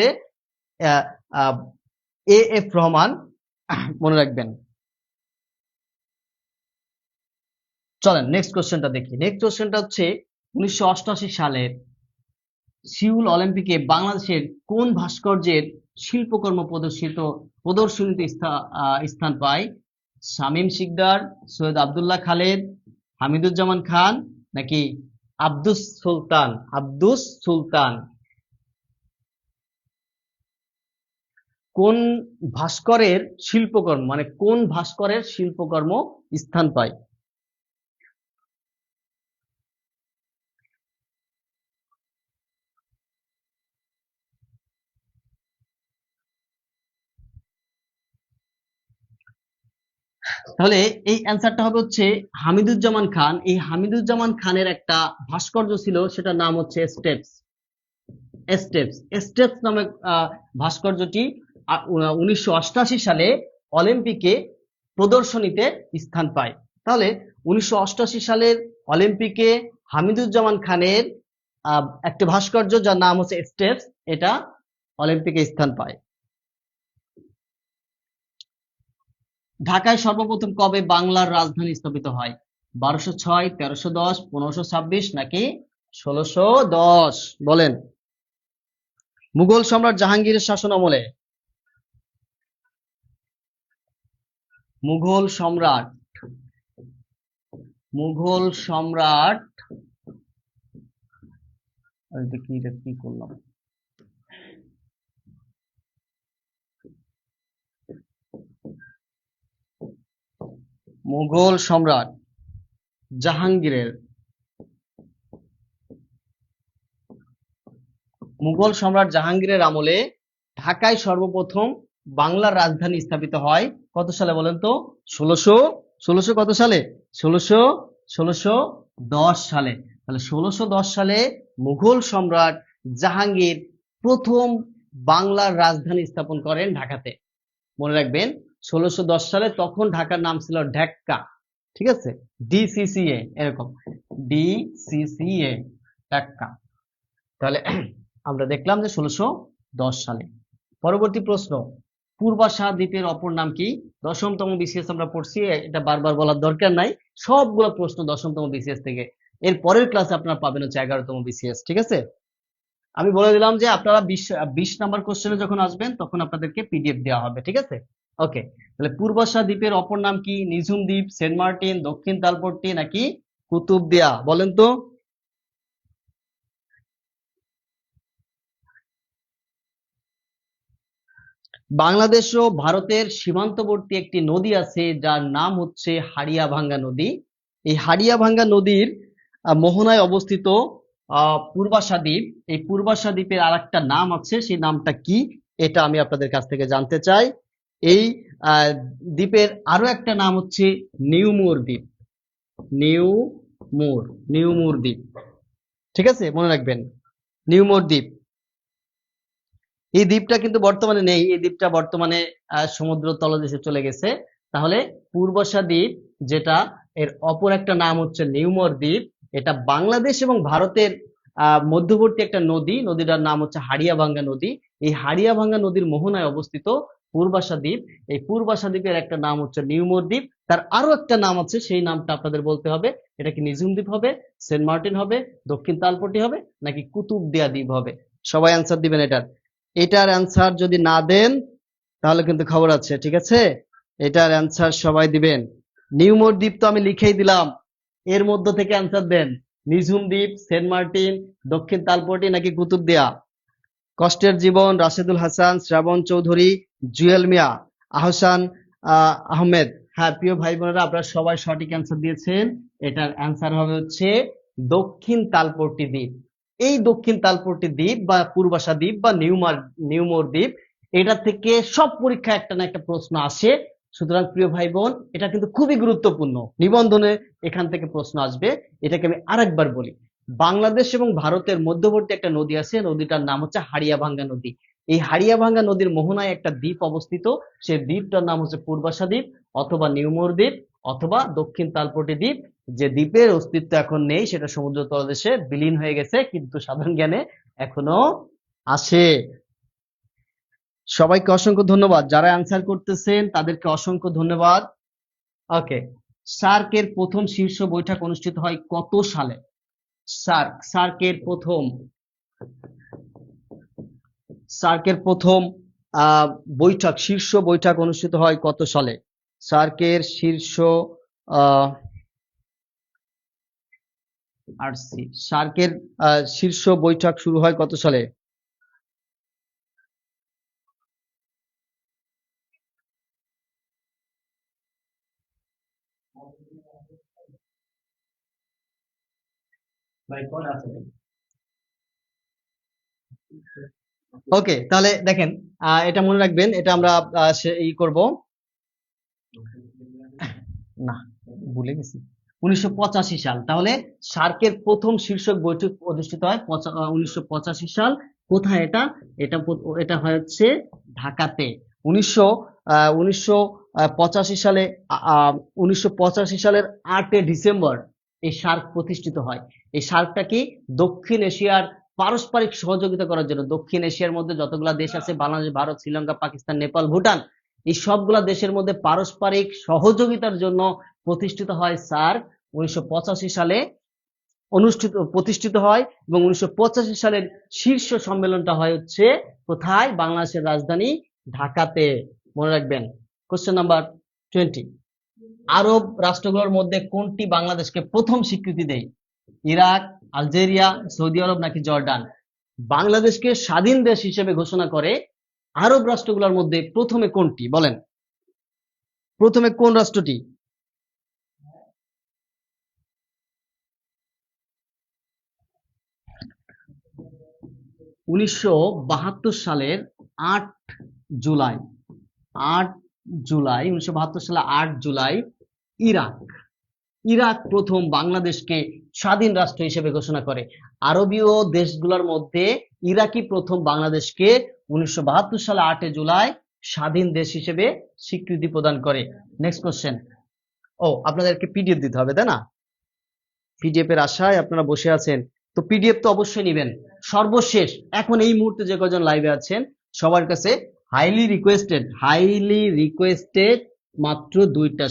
Speaker 1: এ এফ রহমান, মনে রাখবেন। চলেন নেক্সট কোশ্চেনটা দেখি। নেক্সট কোশ্চেনটা হচ্ছে 1988 সালের সিউল অলিম্পিকে বাংলাদেশের কোন ভাস্কর্যের শিল্পকর্ম প্রদর্শনীতে স্থান পায়? শামীম শিকদার, সৈয়দ আব্দুল্লাহ খালেদ, হামিদুজ্জামান খান, নাকি আব্দুস সুলতান? আব্দুস সুলতান। কোন ভাস্করের শিল্পকর্ম, মানে কোন ভাস্করের শিল্পকর্ম স্থান পায়? তাহলে এই অ্যান্সারটা হবে হচ্ছে হামিদুজ্জামান খান। এই হামিদুজ্জামান খানের একটা ভাস্কর্য ছিল, সেটার নাম হচ্ছে স্টেপস। স্টেপস স্টেপস নামে ভাস্কর্যটি 1988 সালে অলিম্পিকে প্রদর্শনীতে স্থান পায়। তাহলে 1988 সালের অলিম্পিকে হামিদুজ্জামান খানের একটা ভাস্কর্য যার নাম হচ্ছে স্টেপস, এটা অলিম্পিকে স্থান পায়। ঢাকায় সর্বপ্রথম কবে বাংলার রাজধানী স্থাপিত হয়? 1206, 1310, 1526, নাকি 1610? বলেন। মুঘল সম্রাট জাহাঙ্গীরের শাসন আমলে, মুঘল সম্রাট কি করলাম, মুঘল সম্রাট জাহাঙ্গীরের আমলে ঢাকায় সর্বপ্রথম বাংলার রাজধানী স্থাপিত হয় কত সালে বলেন তো? 1610 কত সালে? 1610 সালে। তাহলে 1610 সালে মুঘল সম্রাট জাহাঙ্গীর প্রথম বাংলার রাজধানী স্থাপন করেন ঢাকাতে। মনে রাখবেন 1610 সালে, তখন ঢাকার নাম ছিল ঢাকা, ঠিক আছে? ডিসিসিএ, এরকম ডিসিসিএ, ঢাকা। তাহলে আমরা দেখলাম যে 1610 সালে। পরবর্তী প্রশ্ন, পূর্বাশা দ্বীপের অপর নাম কি? দশমতম বিসিএস আমরা পড়ছি, এটা বারবার বলার দরকার নাই, সবগুলো প্রশ্ন দশমতম বিসিএস থেকে। এর পরের ক্লাসে আপনারা পাবেন হচ্ছে 11তম বিসিএস, ঠিক আছে? আমি বলে দিলাম যে আপনারা 20 নাম্বার কোশ্চেনে যখন আসবেন তখন আপনাদেরকে পিডিএফ দেওয়া হবে, ঠিক আছে? ওকে, তাহলে পূর্বাশা দ্বীপের অপর নাম কি? নিঝুম দ্বীপ, সেন্ট মার্টিন, দক্ষিণ তালপট্টি, নাকি কুতুবদিয়া? বলেন তো। বাংলাদেশ ও ভারতের সীমান্তবর্তী একটি নদী আছে যার নাম হচ্ছে হাড়িয়াভাঙ্গা নদী। এই হাড়িয়াভাঙ্গা নদীর মোহনায় অবস্থিত পূর্বাশা দ্বীপ। এই পূর্বাশা দ্বীপের আর একটা নাম আছে, সেই নামটা কি এটা আমি আপনাদের কাছ থেকে জানতে চাই। এই দ্বীপের আরো একটা নাম হচ্ছে নিউমোর দ্বীপ। নিউমোর দ্বীপ, ঠিক আছে, মনে রাখবেন নিউমোর দ্বীপ। এই দ্বীপটা কিন্তু বর্তমানে নেই, এই দ্বীপটা বর্তমানে সমুদ্র তলদেশে চলে গেছে। তাহলে পূর্বাশা দ্বীপ, যেটা এর অপর একটা নাম হচ্ছে নিউমোর দ্বীপ, এটা বাংলাদেশ এবং ভারতের মধ্যবর্তী একটা নদী। নদীটার নাম হচ্ছে হাড়িয়াভাঙ্গা নদী। এই হাড়িয়াভাঙ্গা নদীর মোহনায় অবস্থিত পূর্বাশা দ্বীপ। এই পূর্বাশা দ্বীপের একটা নাম হচ্ছে নিউমোর দ্বীপ। তার আরো একটা নাম আছে, সেই নামটা আপনাদের বলতে হবে। এটা কি নিঝুম দ্বীপ হবে, সেন্ট মার্টিন হবে, দক্ষিণ তালপট্টি হবে, নাকি কুতুবদিয়া দ্বীপ হবে? সবাই অ্যান্সার দিবেন এটার। এটার অ্যান্সার যদি না দেন তাহলে কিন্তু খবর আছে, ঠিক আছে? এটার অ্যান্সার সবাই দিবেন। নিউমোর দ্বীপ তো আমি লিখেই দিলাম, এর মধ্য থেকে অ্যান্সার দেন। নিঝুম দ্বীপ, সেন্ট মার্টিন, দক্ষিণ তালপট্টি, নাকি কুতুবদিয়া? কষ্টের জীবন, রাশেদুল হাসান, শ্রাবণ চৌধুরী, জুয়েল মিয়া, আহসান আহমেদ। হ্যাঁ প্রিয় ভাই বোনেরা, আপনারা সবাই সঠিক অ্যান্সার দিয়েছেন। এটার অ্যান্সার হবে হচ্ছে দক্ষিণ তালপট্টি দ্বীপ। এই দক্ষিণ তালপট্টি দ্বীপ বা পূর্বাশা দ্বীপ বা নিউমোর দ্বীপ, এটা থেকে সব পরীক্ষা একটা না একটা প্রশ্ন আসে। সুতরাং প্রিয় ভাই বোন, এটা কিন্তু খুবই গুরুত্বপূর্ণ, নিবন্ধনে এখান থেকে প্রশ্ন আসবে। এটাকে আমি আরেকবার বলি, বাংলাদেশ এবং ভারতের মধ্যবর্তী একটা নদী আছে, নদীটার নাম হচ্ছে হাড়িয়াভাঙ্গা নদী। এই হাড়িয়াভাঙ্গা নদীর মোহনায় একটা দ্বীপ অবস্থিত, সেই দ্বীপটার নাম হচ্ছে পূর্বাশা দ্বীপ অথবা নিউমোর দ্বীপ অথবা দক্ষিণ তালপট্টি দ্বীপ। যে দ্বীপের অস্তিত্ব এখন নেই, সেটা সমুদ্র তলদেশে বিলীন হয়ে গেছে, কিন্তু সাধারণ জ্ঞানে এখনো আসে। সবাইকে অসংখ্য ধন্যবাদ, যারা অ্যান্সার করতেছেন তাদেরকে অসংখ্য ধন্যবাদ। ওকে, সার্কের প্রথম শীর্ষ বৈঠক অনুষ্ঠিত হয় কত সালে? সার্কের প্রথম বৈঠক, শীর্ষ বৈঠক অনুষ্ঠিত হয় কত সালে? সার্কের শীর্ষ বৈঠক শুরু হয় কত সালে? ওকে, তাহলে দেখেন, এটা মনে রাখবেন, এটা আমরা ই করব না, ভুলে গেছি, 1985 সাল। তাহলে সার্কের প্রথম শীর্ষক বৈঠক অনুষ্ঠিত হয় 1985 সাল। কোথায় এটা? এটা হচ্ছে ঢাকাতে। 1985 সালে 1985 সালের 8 ডিসেম্বর এই সার্ক প্রতিষ্ঠিত হয়। এই সার্কটা কি? দক্ষিণ এশিয়ার পারস্পরিক সহযোগিতা করার জন্য। দক্ষিণ এশিয়ার মধ্যে যতগুলা দেশ আছে, বাংলাদেশ, ভারত, শ্রীলঙ্কা, পাকিস্তান, নেপাল, ভুটান, এই সবগুলা দেশের মধ্যে পারস্পরিক সহযোগিতার জন্য প্রতিষ্ঠিত হয় সার্ক। 1985 সালে প্রতিষ্ঠিত হয় এবং 1985 সালের শীর্ষ সম্মেলনটা হয় হচ্ছে কোথায়? বাংলাদেশের রাজধানী ঢাকাতে। মনে রাখবেন। কোশ্চেন নাম্বার 20, আরব রাষ্ট্রগুলোর মধ্যে কোনটি বাংলাদেশকে প্রথম স্বীকৃতি দেয়? ইরাক, আলজেরিয়া, সৌদি আরব, নাকি জর্ডান? বাংলাদেশকে স্বাধীন দেশ হিসেবে ঘোষণা করে আরব রাষ্ট্রগুলোর মধ্যে প্রথমে কোনটি? বলেন, প্রথমে কোন রাষ্ট্রটি? উনিশশো ৭২ সালের ৮ জুলাই 1972 সালে ৮ জুলাই ইরাক প্রথম বাংলাদেশকে স্বাধীন রাষ্ট্র হিসেবে ঘোষণা করে। আরবীয় দেশগুলোর মধ্যে ইরাকই প্রথম বাংলাদেশকে 1972 সালে ৮ জুলাই স্বাধীন দেশ হিসেবে স্বীকৃতি প্রদান করে। Next question. আপনাদেরকে পিডিএফ দিতে হবে, তাই না? পিডিএফ এর আশায় আপনারা বসে আছেন, তো পিডিএফ তো অবশ্যই নেবেন। সর্বশেষ এখন এই মুহূর্তে যে কজন লাইভে আছেন সবার কাছে হাইলি রিকোয়েস্টেড মাত্র দুইটা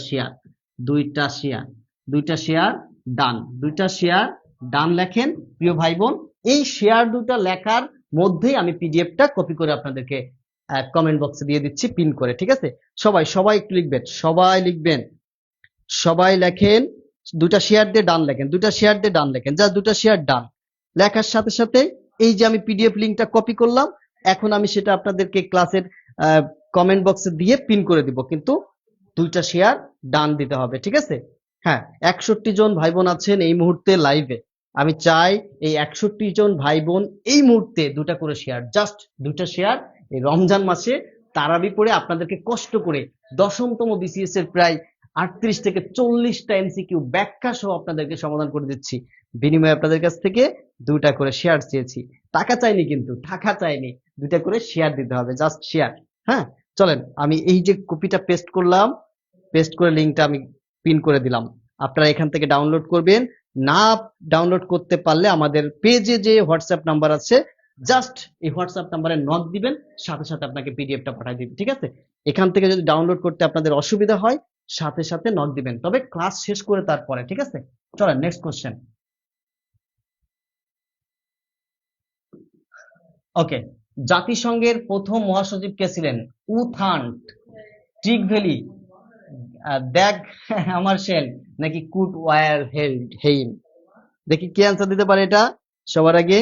Speaker 1: শেয়ার ডান লেখেন প্রিয় ভাই বোন। এই শেয়ার দুটা লেখার মধ্যেই আমি পিডিএফটা কপি করে আপনাদেরকে কমেন্ট বক্সে দিয়ে দিচ্ছি পিন করে, ঠিক আছে? সবাই একটু লিখবেন, সবাই লেখেন, দুটা শেয়ার দিয়ে ডান লেখেন, যা দুটা শেয়ার ডান লেখার সাথে সাথে এই যে আমি পিডিএফ লিংকটা কপি করলাম, এখন আমি সেটা আপনাদেরকে ক্লাসের কমেন্ট বক্সে দিয়ে পিন করে দিব, কিন্তু 2টা শেয়ার ডান দিতে হবে, ঠিক আছে? হ্যাঁ, 61 জন ভাই বোন আছেন এই মুহূর্তে লাইভে। আমি চাই এই 61 জন ভাই বোন এই মুহূর্তে 2টা করে শেয়ার, জাস্ট 2টা শেয়ার। এই রমজান মাসে তারাবি পড়ে আপনাদেরকে কষ্ট করে 10তম বিসিএস এর প্রায় 38 থেকে 40টা এমসিকিউ ব্যাখ্যা সহ আপনাদেরকে সমাধান করে দিচ্ছি। বিনিময়ে আপনাদের কাছ থেকে 2টা করে শেয়ার চেয়েছি, টাকা চাইনি, কিন্তু টাকা চাইনি, 2টা করে শেয়ার দিতে হবে, জাস্ট শেয়ার। হ্যাঁ, চলেন আমি এই যে কপিটা পেস্ট করলাম, পেস্ট করে লিঙ্কটা আমি পিন করে দিলাম। আপনারা এখান থেকে ডাউনলোড করবেন। না ডাউনলোড করতে পারলে আমাদের পেজে যে হোয়াটসঅ্যাপ নাম্বার আছে, জাস্ট এই হোয়াটসঅ্যাপ নাম্বারে নক দিবেন, সাথে সাথে আপনাকে পিডিএফটা পাঠিয়ে দিবে, ঠিক আছে? এখান থেকে যদি ডাউনলোড করতে আপনাদের অসুবিধা হয়, সাথে সাথে নক দিবেন, তবে ক্লাস শেষ করে তারপরে, ঠিক আছে? চলেন নেক্সট কোশ্চেন। ওকে, জাতিসংঘের প্রথম মহাসচিব কে ছিলেন? উথান্ট, ট্রিগ ভ্যালি, দ্যাগ আমার শেল, নাকি কুট ওয়ার হেইম? দেখি কে আনসার দিতে পারে এটা সবার আগে।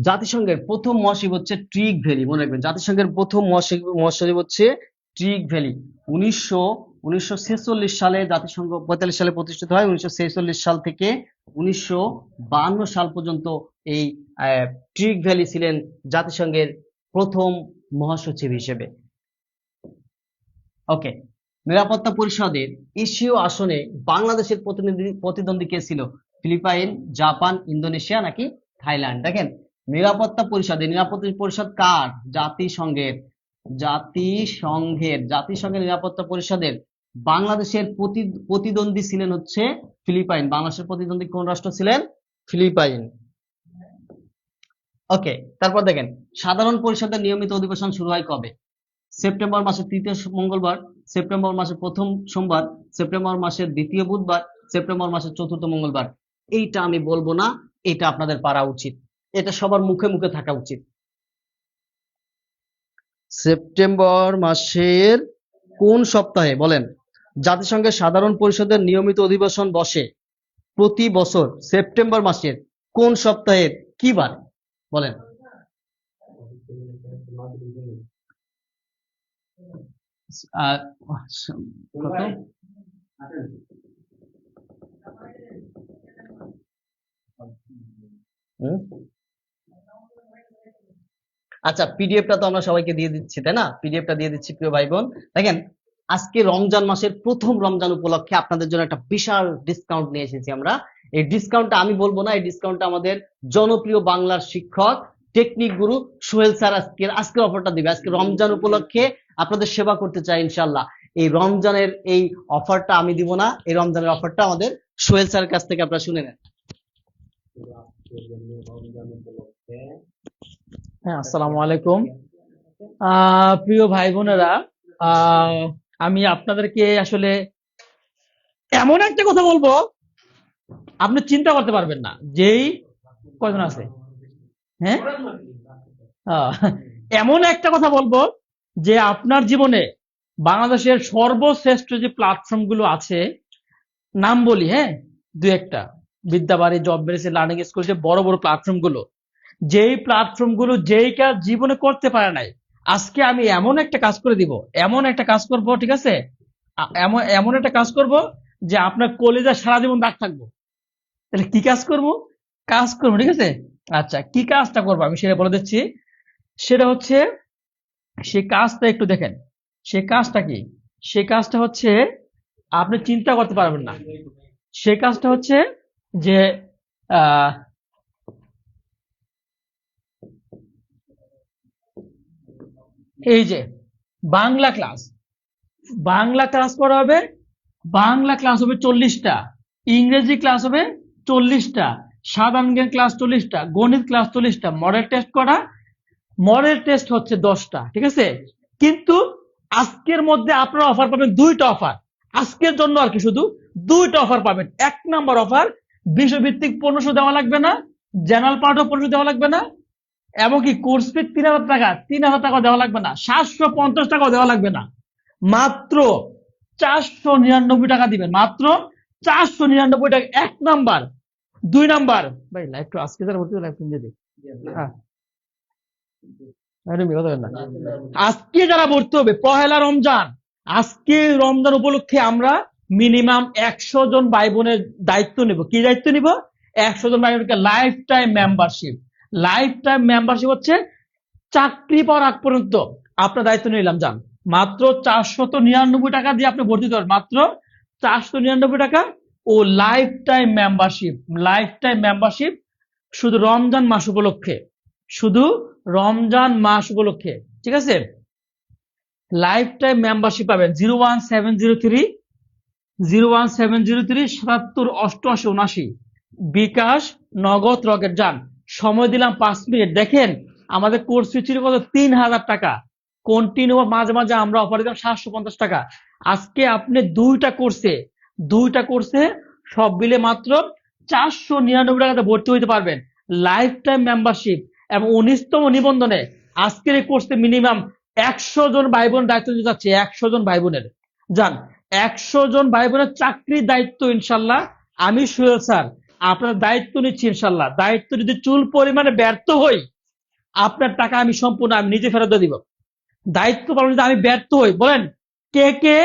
Speaker 1: জাতিসংঘের প্রথম মহাসচিব হচ্ছে ট্রিগ ভ্যালি, মনে রাখবেন। জাতিসংঘের প্রথম মহাসচিব হচ্ছে ট্রিগ ভ্যালি। 1946 সালে জাতিসংঘ 45 সালে প্রতিষ্ঠিত হয়। 1946 সাল থেকে 1952 সাল পর্যন্ত এই ট্রিগ ভ্যালি ছিলেন জাতিসংঘের প্রথম মহাসচিব হিসেবে। ওকে, নিরাপত্তা পরিষদের এশীয় আসনে বাংলাদেশের প্রতিদ্বন্দ্বী কে ছিল? ফিলিপাইন, জাপান, ইন্দোনেশিয়া, নাকি থাইল্যান্ড? দেখেন, নিরাপত্তা পরিষদ কার? জাতিসংঘের। জাতিসংঘের নিরাপত্তা পরিষদের বাংলাদেশের প্রতিদ্বন্দ্বী ছিলেন হচ্ছে ফিলিপাইন। বাংলাদেশের প্রতিদ্বন্দ্বী কোন রাষ্ট্র ছিলেন? ফিলিপাইন। ওকে, তারপর দেখেন, সাধারণ পরিষদের নিয়মিত অধিবেশন শুরু হয় কবে? সেপ্টেম্বর মাসের 3য় মঙ্গলবার, সেপ্টেম্বর মাসের 1ম সোমবার, সেপ্টেম্বর মাসের 2য় বুধবার, সেপ্টেম্বর মাসের 4র্থ মঙ্গলবার। এইটা আমি বলবো না, এটা আপনাদের পারা উচিত, এটা সবার মুখে মুখে থাকা উচিত। সেপ্টেম্বর মাসের কোন সপ্তাহে বলেন? জাতিসংঘের সাধারণ পরিষদের নিয়মিত অধিবেশন বসে প্রতি বছর সেপ্টেম্বর মাসের কোন সপ্তাহের কি বার বলেন? আচ্ছা, পিডিএফটা তো আমরা সবাইকে দিয়ে দিচ্ছি, তাই না? পিডিএফটা দিয়ে দিচ্ছি প্রিয় ভাই বোন। দেখেন, আজকে রমজান মাসের প্রথম রমজান উপলক্ষে আপনাদের জন্য একটা বিশাল ডিসকাউন্ট নিয়ে এসেছি আমরা। এই ডিসকাউন্টটা আমি বলবো না, এই ডিসকাউন্টটা আমাদের জনপ্রিয় বাংলার শিক্ষক টেকনিক গুরু সোহেল স্যার আজকের অফারটা দিবে। আজকে রমজান উপলক্ষে আপনাদের সেবা করতে চাই ইনশাআল্লাহ। এই রমজানের এই অফারটা আমি দিব না, এই রমজানের অফারটা আমাদের সোহেল স্যারের কাছ থেকে আপনারা শুনে নেন।
Speaker 2: হ্যাঁ, আসসালামু আলাইকুম। প্রিয় ভাই বোনেরা, আমি আপনাদেরকে আসলে এমন একটা কথা বলবো, আপনি চিন্তা করতে পারবেন না। যেই কয়জন আছে, হ্যাঁ, এমন একটা কথা বলবো যে আপনার জীবনে বাংলাদেশের সর্বশ্রেষ্ঠ যে প্ল্যাটফর্ম গুলো আছে, নাম বলি, হ্যাঁ, দু একটা, বিদ্যাবাড়ি, জব বেরিয়েছে, লার্নিং স্কুল, যে বড় বড় প্ল্যাটফর্ম গুলো, যেই প্ল্যাটফর্ম গুলো যেই কাজ জীবনে করতে পারে নাই, আজকে আমি এমন একটা কাজ করে দিব, এমন একটা কাজ করব, ঠিক আছে, এমন একটা কাজ করব যে আপনার কলিজা সারা জীবন দাগ থাকবো। তাহলে কি কাজ করবো? ঠিক আছে? আচ্ছা, কি কাজটা করবো আমি সেটা বলে দিচ্ছি। সেটা হচ্ছে, সেই কাজটা একটু দেখেন, সে কাজটা কি? সে কাজটা হচ্ছে, আপনি চিন্তা করতে পারবেন না। সে কাজটা হচ্ছে যে এই যে বাংলা ক্লাস করা হবে। বাংলা ক্লাস হবে 40টা, ইংরেজি ক্লাস হবে 40টা, সাধারণ জ্ঞান ক্লাস 40টা, গণিত ক্লাস 40টা, মডেল টেস্ট করা, মডেল টেস্ট হচ্ছে 10টা, ঠিক আছে? কিন্তু আজকের মধ্যে আপনারা অফার পাবেন 2টা অফার, আজকের জন্য আর কি, শুধু 2টা অফার পাবেন। 1 নম্বর অফার, বিষয়ভিত্তিক 1500 দেওয়া লাগবে না, জেনারেল পার্টও 1500 দেওয়া লাগবে না, এমনকি কোর্স ফি 3000 টাকা দেওয়া লাগবে না, 750 টাকাও দেওয়া লাগবে না। মাত্র 499 টাকা দিবেন, মাত্র 499 টাকা। 1 নাম্বার। 2 নাম্বার, ভাই লাইভ আজকে যারা ভর্তি লাইভ দিয়ে দিই। হ্যাঁ, একদমই কথা বলেন না। আজকে যারা ভর্তি হবে পহেলা রমজান, আজকে রমজান উপলক্ষে আমরা মিনিমাম 100 জন ভাই বোনের দায়িত্ব নিব। কি দায়িত্ব নিব? 100 জন ভাই বোনকে life time membership. Life time membership হচ্ছে চাকরি পাওয়ার আগ পর্যন্ত আপনার দায়িত্ব নিলাম। যান, মাত্র 499 টাকা দিয়ে আপনি ভর্তি হবেন, মাত্র 499 টাকা। ও life time membership, life time membership শুধু রমজান মাস উপলক্ষে, শুধু রমজান মাস উপলক্ষে, ঠিক আছে? লাইফ টাইম মেম্বারশিপ পাবেন 01703 বিকাশ নগদ রকেট। যান, সময় দিলাম 5 মিনিট। দেখেন আমাদের কোর্স ফি ছিল কত? 3000 টাকা। কন্টিনিউ মাঝে মাঝে আমরা অফার দিলাম 750 টাকা। আজকে আপনি দুইটা কোর্সে সব মিলে মাত্র 499 টাকাতে ভর্তি হইতে পারবেন। লাইফ টাইম মেম্বারশিপ এবং 19তম নিবন্ধনে আজকের এই কোর্সে মিনিমাম 100 জন ভাই বোন দায়িত্ব দিতে যাচ্ছে। 100 জন ভাই বোনের, যান, 100 জন ভাই বোনের চাকরির দায়িত্ব ইনশাল্লাহ আমি সুহেল স্যার আপনার দায়িত্ব নিচ্ছি। ইনশাল্লাহ দায়িত্ব যদি চুল পরিমাণে ব্যর্থ হই, আপনার টাকা আমি সম্পূর্ণ আমি নিজে ফেরত দিয়ে দিব। দায়িত্ব পালন যদি আমি ব্যর্থ হই, বলেন কে কে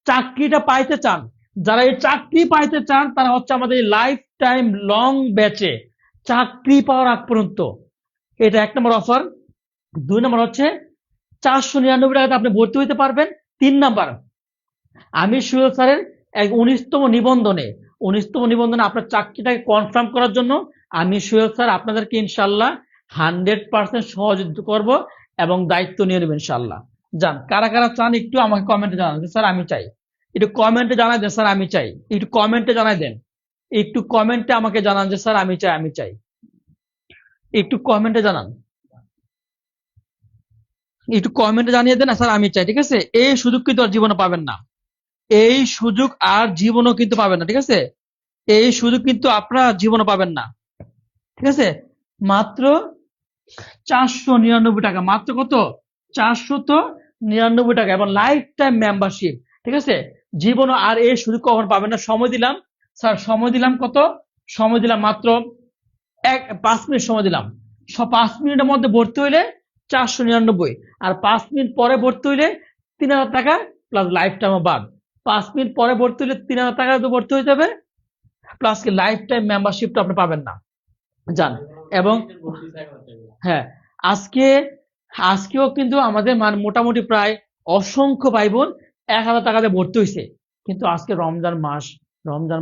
Speaker 2: চাকরিটা পাইতে চান? যারা এই চাকরি পাইতে চান তারা হচ্ছে আমাদের লাইফ টাইম লং ব্যাচে চাকরি পাওয়ার আগ পর্যন্ত। এটা 1 নম্বর অফার। 2 নম্বর হচ্ছে 499 টাকাতে আপনি ভর্তি হইতে পারবেন। 3 নাম্বার, আমি সুহেল স্যারের 19তম নিবন্ধনে আপনার চাকরিটাকে কনফার্ম করার জন্য আমি সুহেল স্যার আপনাদেরকে ইনশাল্লাহ 100% সহযোগিতা করব এবং দায়িত্ব নিয়ে নেবেন ইনশাল্লাহ। যান, কারা কারা চান একটু আমাকে কমেন্টে জানান যে স্যার আমি চাই। একটু কমেন্টে জানাই দেন স্যার আমি চাই। একটু কমেন্টে জানাই দেন, একটু কমেন্টে আমাকে জানান যে স্যার আমি চাই। একটু কমেন্টে জানান, একটু কমেন্টে জানিয়ে দেন স্যার আমি চাই। ঠিক আছে? এই সুযোগ কিন্তু আর জীবনে পাবেন না, এই সুযোগ আর জীবনও কিন্তু পাবেন না। ঠিক আছে? এই সুযোগ কিন্তু আপনারা জীবনে পাবেন না। ঠিক আছে? মাত্র 499 টাকা, মাত্র কত? 499 টাকা এবং লাইফ টাইম মেম্বারশিপ। ঠিক আছে? জীবনে আর এই সুযোগ কখন পাবেন না। সময় দিলাম স্যার, সময় দিলাম কত? সময় দিলাম মাত্র 5 মিনিট সময় দিলাম। 5 মিনিটের মধ্যে ভর্তি হইলে 499, আর 5 মিনিট পরে ভর্তি হইলে 3000 টাকা প্লাস লাইফ টাইম বাদ। 5 মিনিট পরে ভর্তি হইলে 3000 টাকা তো ভর্তি হয়ে যাবে, প্লাস কি লাইফ টাইম মেম্বারশিপটা আপনি পাবেন না। জান, এবং হ্যাঁ, আজকেও কিন্তু আমাদের মোটামুটি প্রায় অসংখ্য ভাই বোন 1000 টাকাতে ভর্তি হয়েছে। কিন্তু আজকে রমজান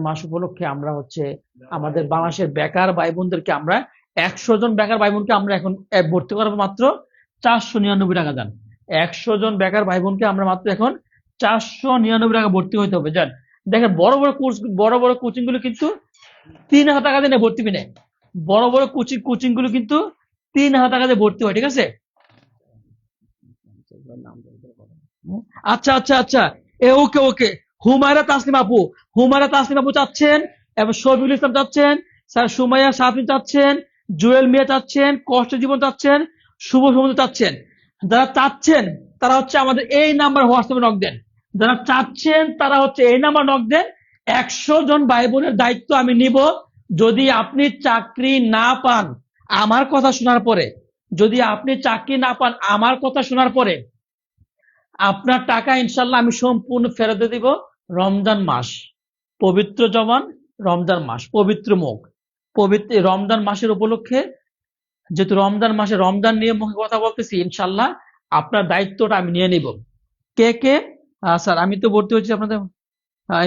Speaker 2: মাস উপলক্ষে আমরা হচ্ছে আমাদের বাংলাদেশের বেকার ভাই বোনদেরকে আমরা 100 জন বেকার ভাই বোনকে আমরা এখন ভর্তি করাবো মাত্র 499 টাকা। যান, 100 জন বেকার ভাই বোনকে আমরা মাত্র এখন 499 টাকা ভর্তি হইতে হবে। যান, দেখেন বড় বড় কোচিং গুলো কিন্তু 3000 টাকা দিয়ে ভর্তি নেয়। বড় বড় কোচিং গুলো কিন্তু 3000 টাকা দিয়ে ভর্তি হয়। ঠিক আছে? আচ্ছা, ওকে। হুমায়রা তাসলিম আপু চাচ্ছেন, এবং শফিউল ইসলাম চাচ্ছেন, স্যার সুমাইয়া সাফি চাচ্ছেন, জুয়েল মিয়া চাচ্ছেন, কষ্ট জীবন চাচ্ছেন, শুভ সমুদ্র চাচ্ছেন। যারা চাচ্ছেন তারা হচ্ছে আমাদের এই নাম্বার হোয়াটসঅ্যাপে নক দেন। যারা চাচ্ছেন তারা হচ্ছে এই নাম্বার নক দেন। 100 জন ভাই বোনের দায়িত্ব আমি নিব। যদি আপনি চাকরি না পান আমার কথা শোনার পরে, আপনার টাকা ইনশাল্লাহ আমি সম্পূর্ণ ফেরত দিয়ে দিব। রমজান মাস, পবিত্র জবান, রমজান মাস, পবিত্র মুখ, পবিত্র রমজান মাসের উপলক্ষে, যেহেতু রমজান মাসে রমজান নিয়ে মুখে কথা বলতেছি, ইনশাল্লাহ আপনার দায়িত্বটা আমি নিয়ে নিব। কে স্যার আমি তো ভর্তি হয়েছি আপনাদের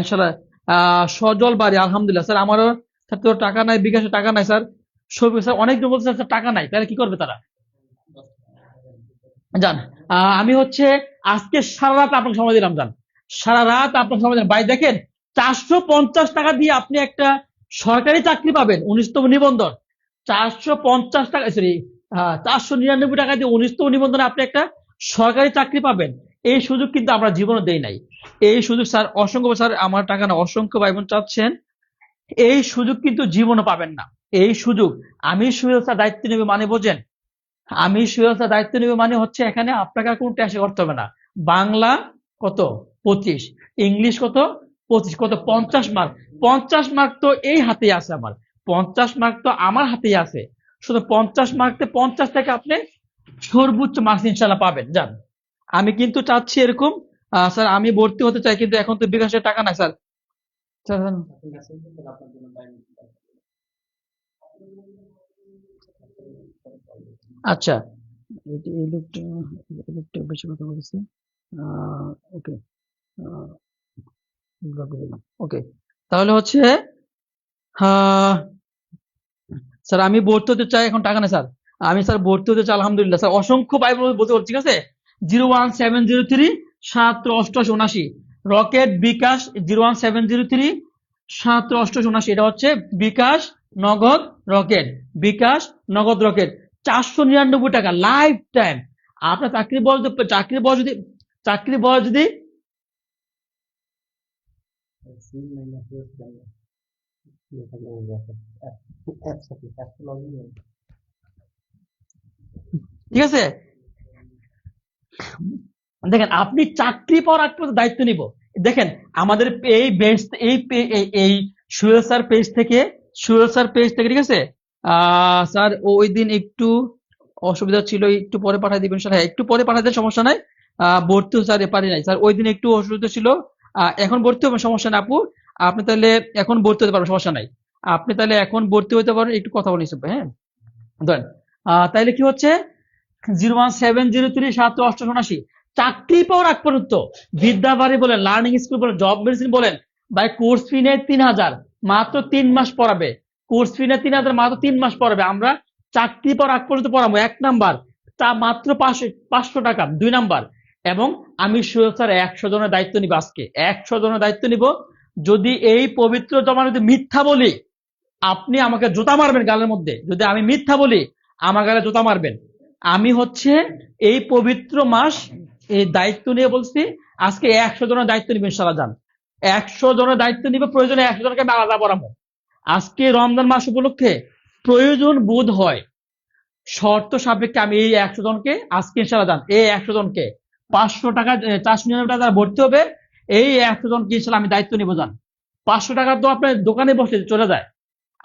Speaker 2: ইনশাল্লাহ। সজল বাড়ি, আলহামদুলিল্লাহ স্যার। আমারও তো টাকা নাই, বিকাশে টাকা নাই স্যার। স্যার অনেকজন বলছে স্যার টাকা নাই, তাহলে কি করবে তারা? জান, আমি হচ্ছে আজকে সারা রাত আপনাকে সময় দিলাম। জান, সারা রাত আপনাকে সময় দিলাম। ভাই দেখেন 450 টাকা দিয়ে আপনি একটা সরকারি চাকরি পাবেন, 19তম নিবন্ধন। 450 টাকা, সরি 499 টাকা দিয়ে 19তম নিবন্ধনে আপনি একটা সরকারি চাকরি পাবেন। এই সুযোগ কিন্তু আমরা জীবনে দেই নাই। এই সুযোগ স্যার অসংখ্য, স্যার আমার টাকা না, অসংখ্য ভাই বোন চাচ্ছেন, এই সুযোগ কিন্তু জীবনে পাবেন না। এই সুযোগ আমি সুহেল স্যার দায়িত্ব নেবে মানে বোঝেন, আমি সুহেল স্যার দায়িত্ব নেবে মানে হচ্ছে এখানে আপনাকে আর কোনো ট্যাক্স করতে হবে না। বাংলা কত 25, ইংলিশ কত 25, কত 50 মার্ক। 50 মার্ক তো এই হাতেই আছে আমার, 50 মার্ক তো আমার হাতেই আছে। শুধু 50 মার্কতে 50 থেকে আপনি সর্বোচ্চ মার্কস ইনশাল্লাহ পাবেন। যান, আমি কিন্তু চাচ্ছি এরকম, স্যার আমি ভর্তি হতে চাই কিন্তু এখন তো বিকাশের টাকা নাই স্যার। স্যার, আচ্ছা, এই লোকটা বেশি কথা বলছে। ওকে, ওকে, তাহলে হচ্ছে স্যার আমি ভর্তি হতে চাই, এখন টাকা নেই স্যার, আমি স্যার ভর্তি হতে চাই আলহামদুলিল্লাহ স্যার, অসংখ্য ভাই বোন বলতে পারছি, ঠিক আছে। 01703 778879, রকেট বিকাশ 01703 778879, এটা হচ্ছে বিকাশ নগদ রকেট, বিকাশ নগদ রকেট, 499 টাকা লাইফ টাইম। আপনার চাকরি বয়স যদি ঠিক আছে, দেখেন আপনি চাকরি পাওয়ার আগ পর্যন্ত দায়িত্ব নিব। দেখেন আমাদের এই বেঞ্চ, এই সুয়েল স্যার পেজ থেকে, ঠিক আছে। স্যার ওই দিন একটু অসুবিধা ছিল, একটু পরে পাঠিয়ে দিবেন স্যার। হ্যাঁ, একটু পরে পাঠিয়ে দেন, সমস্যা নাই। ভর্তি স্যার পারি নাই স্যার, ওই দিন একটু অসুবিধা ছিল। এখন ভর্তি হবেন, সমস্যা নাই আপু, আপনি তাহলে এখন ভর্তি হতে পারবেন, সমস্যা নাই। আপনি তাহলে এখন ভর্তি হতে পারেন, একটু কথা বলে নিচ্ছি, হ্যাঁ ধরেন। তাইলে কি হচ্ছে 01703 778879, চাকরি পাওয়ার আগ পর্যন্ত বিদ্যাবাড়ি বলেন, লার্নিং স্কুল বলেন, জব মেডিসিন বলেন, ভাই কোর্স ফি নেয় 3000, মাত্র 3 মাস পড়াবে। কোর্স ফি নেয় 3000, মাত্র 3 মাস পড়াবে। আমরা চাকরি পাওয়ার আগ পর্যন্ত পড়াবো। 1 নাম্বার তা মাত্র 500 টাকা, 2 নাম্বার। এবং আমি স্যার 100 জনের দায়িত্ব নিব, আজকে 100 জনের দায়িত্ব নিব। যদি এই পবিত্র জমানে যদি মিথ্যা বলি, আপনি আমাকে জুতা মারবেন গালের মধ্যে। যদি আমি মিথ্যা বলি, আমার গালে জুতা মারবেন। আমি হচ্ছে এই পবিত্র মাস এই দায়িত্ব নিয়ে বলছি, আজকে 100 জনের দায়িত্ব নিবেন ইনশাআল্লাহ। যান, 100 জনের দায়িত্ব নিবে, প্রয়োজনে 100 জনকে আমি আলাদা পড়াবো। আজকে রমজান মাস উপলক্ষে প্রয়োজন বোধ হয়, শর্ত সাপেক্ষে আমি এই 100 জনকে আজকে ইনশাআল্লাহ, যান এই 100 জনকে 500 টাকা, 499 টাকা ভর্তি হবে, এই 100 জনকে ইনশাআল্লাহ আমি দায়িত্ব নিব। যান, 500 টাকা তো আপনার দোকানে বসে চলে যায়।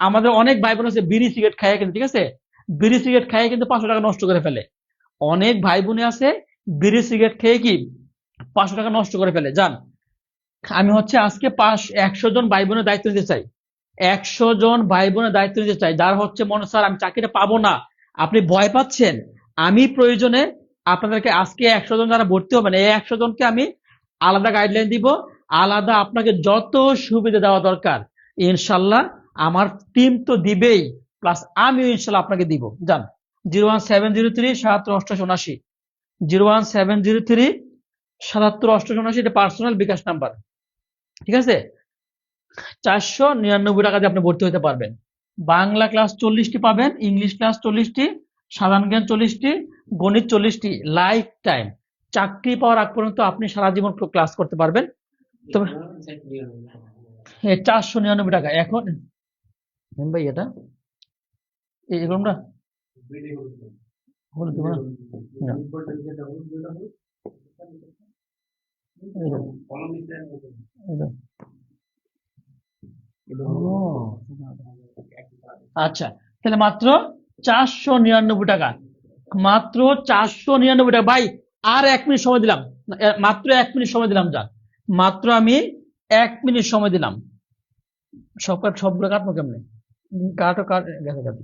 Speaker 2: আমাদের অনেক ভাই বোন আছে বিড়ি সিগারেট খায় কিন্তু, ঠিক আছে, বিড়ি সিগারেট খায় কিন্তু 500 টাকা নষ্ট করে ফেলে। অনেক ভাই বোনে আছে বিড়ি সিগারেট খেয়ে কি 500 টাকা নষ্ট করে ফেলে। যান, আমি হচ্ছে আজকে 100 জন ভাই বোনের দায়িত্ব নিতে চাই, 100 জন ভাই বোনের দায়িত্ব নিতে চাই। যার হচ্ছে মনে স্যার আমি চাকরিটা পাবো না, আপনি ভয় পাচ্ছেন, আমি প্রয়োজনে আপনাদেরকে আজকে 100 জন যারা ভর্তি হবেন, এই 100 জনকে আমি আলাদা গাইডলাইন দিব, আলাদা আপনাকে যত সুবিধা দেওয়া দরকার ইনশাল্লাহ আমার টিম তো দিবেই, প্লাস আমিও ইনশাল্লাহ আপনাকে দিব। যান, 01703 778879, 01703 778879, এটা পার্সোনাল বিকাশ নাম্বার, ঠিক আছে। 499 টাকা দিয়ে আপনি ভর্তি হতে পারবেন। বাংলা ক্লাস 40টি পাবেন, ইংলিশ ক্লাস 40টি, সাধারণ জ্ঞান 40টি, গণিত 40টি, লাইফ টাইম। চাকরি পাওয়ার আগ পর্যন্ত আপনি সারা জীবন ক্লাস করতে পারবেন। তবে 499 টাকা এখন ভাই, এটা এগুলো আমরা বলে দেবো না? আচ্ছা, তাহলে মাত্র 499 টাকা, মাত্র 499 টাকা ভাই। আর 1 মিনিট সময় দিলাম, মাত্র 1 মিনিট সময় দিলাম। যান, মাত্র আমি 1 মিনিট সময় দিলাম। সবগুলো কাটবো কেমনে? কাটো, দেখা যাবে।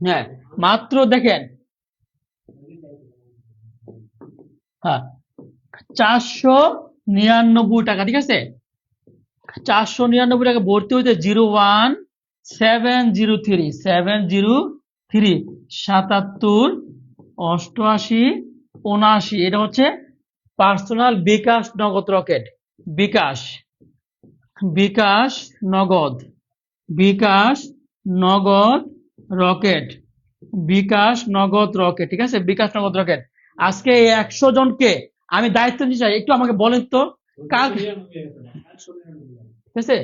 Speaker 2: হ্যাঁ, মাত্র দেখেন, হ্যাঁ 499 টাকা, ঠিক আছে। 499 টাকা ভর্তি হইতে 01703 77 88 79, এটা হচ্ছে পার্সোনাল বিকাশ নগদ রকেট, বিকাশ বিকাশ নগদ, বিকাশ নগদ রকেট, বিকাশ নগদ রকেট, ঠিক আছে, বিকাশ নগদ রকেট। আজকে এই 100 জনকে আমি দায়িত্ব নিতে চাই, একটু আমাকে বলেন তো কার, ঠিক আছে।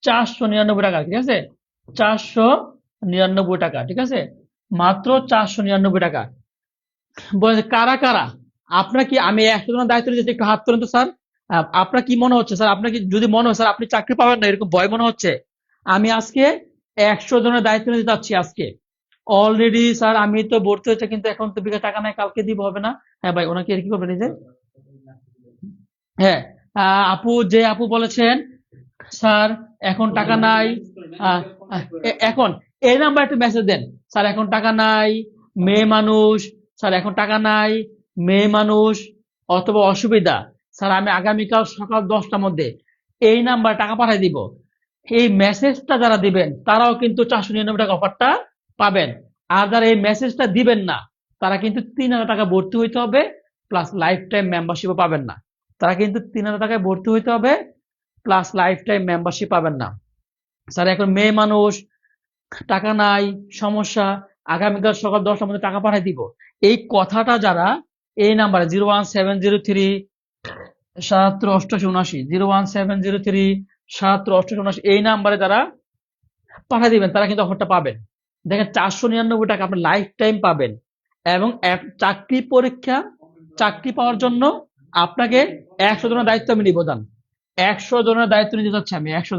Speaker 2: 499 টাকা, ঠিক আছে, 499 টাকা, ঠিক আছে, মাত্র 499 টাকা। বলেন কারা কারা আপনার কি আমি 100 জনের দায়িত্ব নিয়েছি, একটু হাত তোলেন তো স্যার। আপনার কি মনে হচ্ছে স্যার, আপনার কি যদি মনে হয় স্যার আপনি চাকরি পাবেন না এরকম ভয় মনে হচ্ছে? আমি আজকে 100 জনের দায়িত্ব নিতে যাচ্ছি আজকে। অলরেডি স্যার আমি তো ভর্তি হয়েছে, কিন্তু এখন তো বিকাশ টাকা নাই, কালকে দিব হবে না? হ্যাঁ ভাই, ওনাকে কি করবেন এই যে, হ্যাঁ, আপু বলেছেন স্যার এখন টাকা নাই। আহ, এখন এই নাম্বার একটু মেসেজ দেন, স্যার এখন টাকা নাই, মেয়ে মানুষ, স্যার এখন টাকা নাই, মেয়ে মানুষ, অথবা অসুবিধা, স্যার আমি আগামীকাল সকাল 10টার মধ্যে এই নাম্বার টাকা পাঠিয়ে দিব। এই মেসেজটা যারা দিবেন তারাও কিন্তু 499 টাকা অফারটা পাবেন। আর যারা এই মেসেজটা দিবেন না তারা কিন্তু 3000 টাকা ভর্তি হইতে হবে, প্লাস লাইফ টাইম মেম্বারশিপও পাবেন না। তারা কিন্তু 3000 টাকায় ভর্তি হইতে হবে, প্লাস লাইফ টাইম মেম্বারশিপ পাবেন না। স্যার এখন মেয়ে মানুষ, টাকা নাই, সমস্যা, আগামীকাল সকাল 10টার মধ্যে টাকা পাঠিয়ে দিব, এই কথাটা যারা এই নাম্বারে 01703 7788 01703 7788 এই নাম্বারে যারা পাঠিয়ে দিবেন তারা কিন্তু অফারটা পাবেন। দেখেন 499 টাকা আপনি লাইফ টাইম পাবেন। এবং চাকরি পাওয়ার জন্য আপনাকে 100 জনের দায়িত্ব আমি নিব জান। 100 জনের দায়িত্ব নিতে চাচ্ছি আমি, 100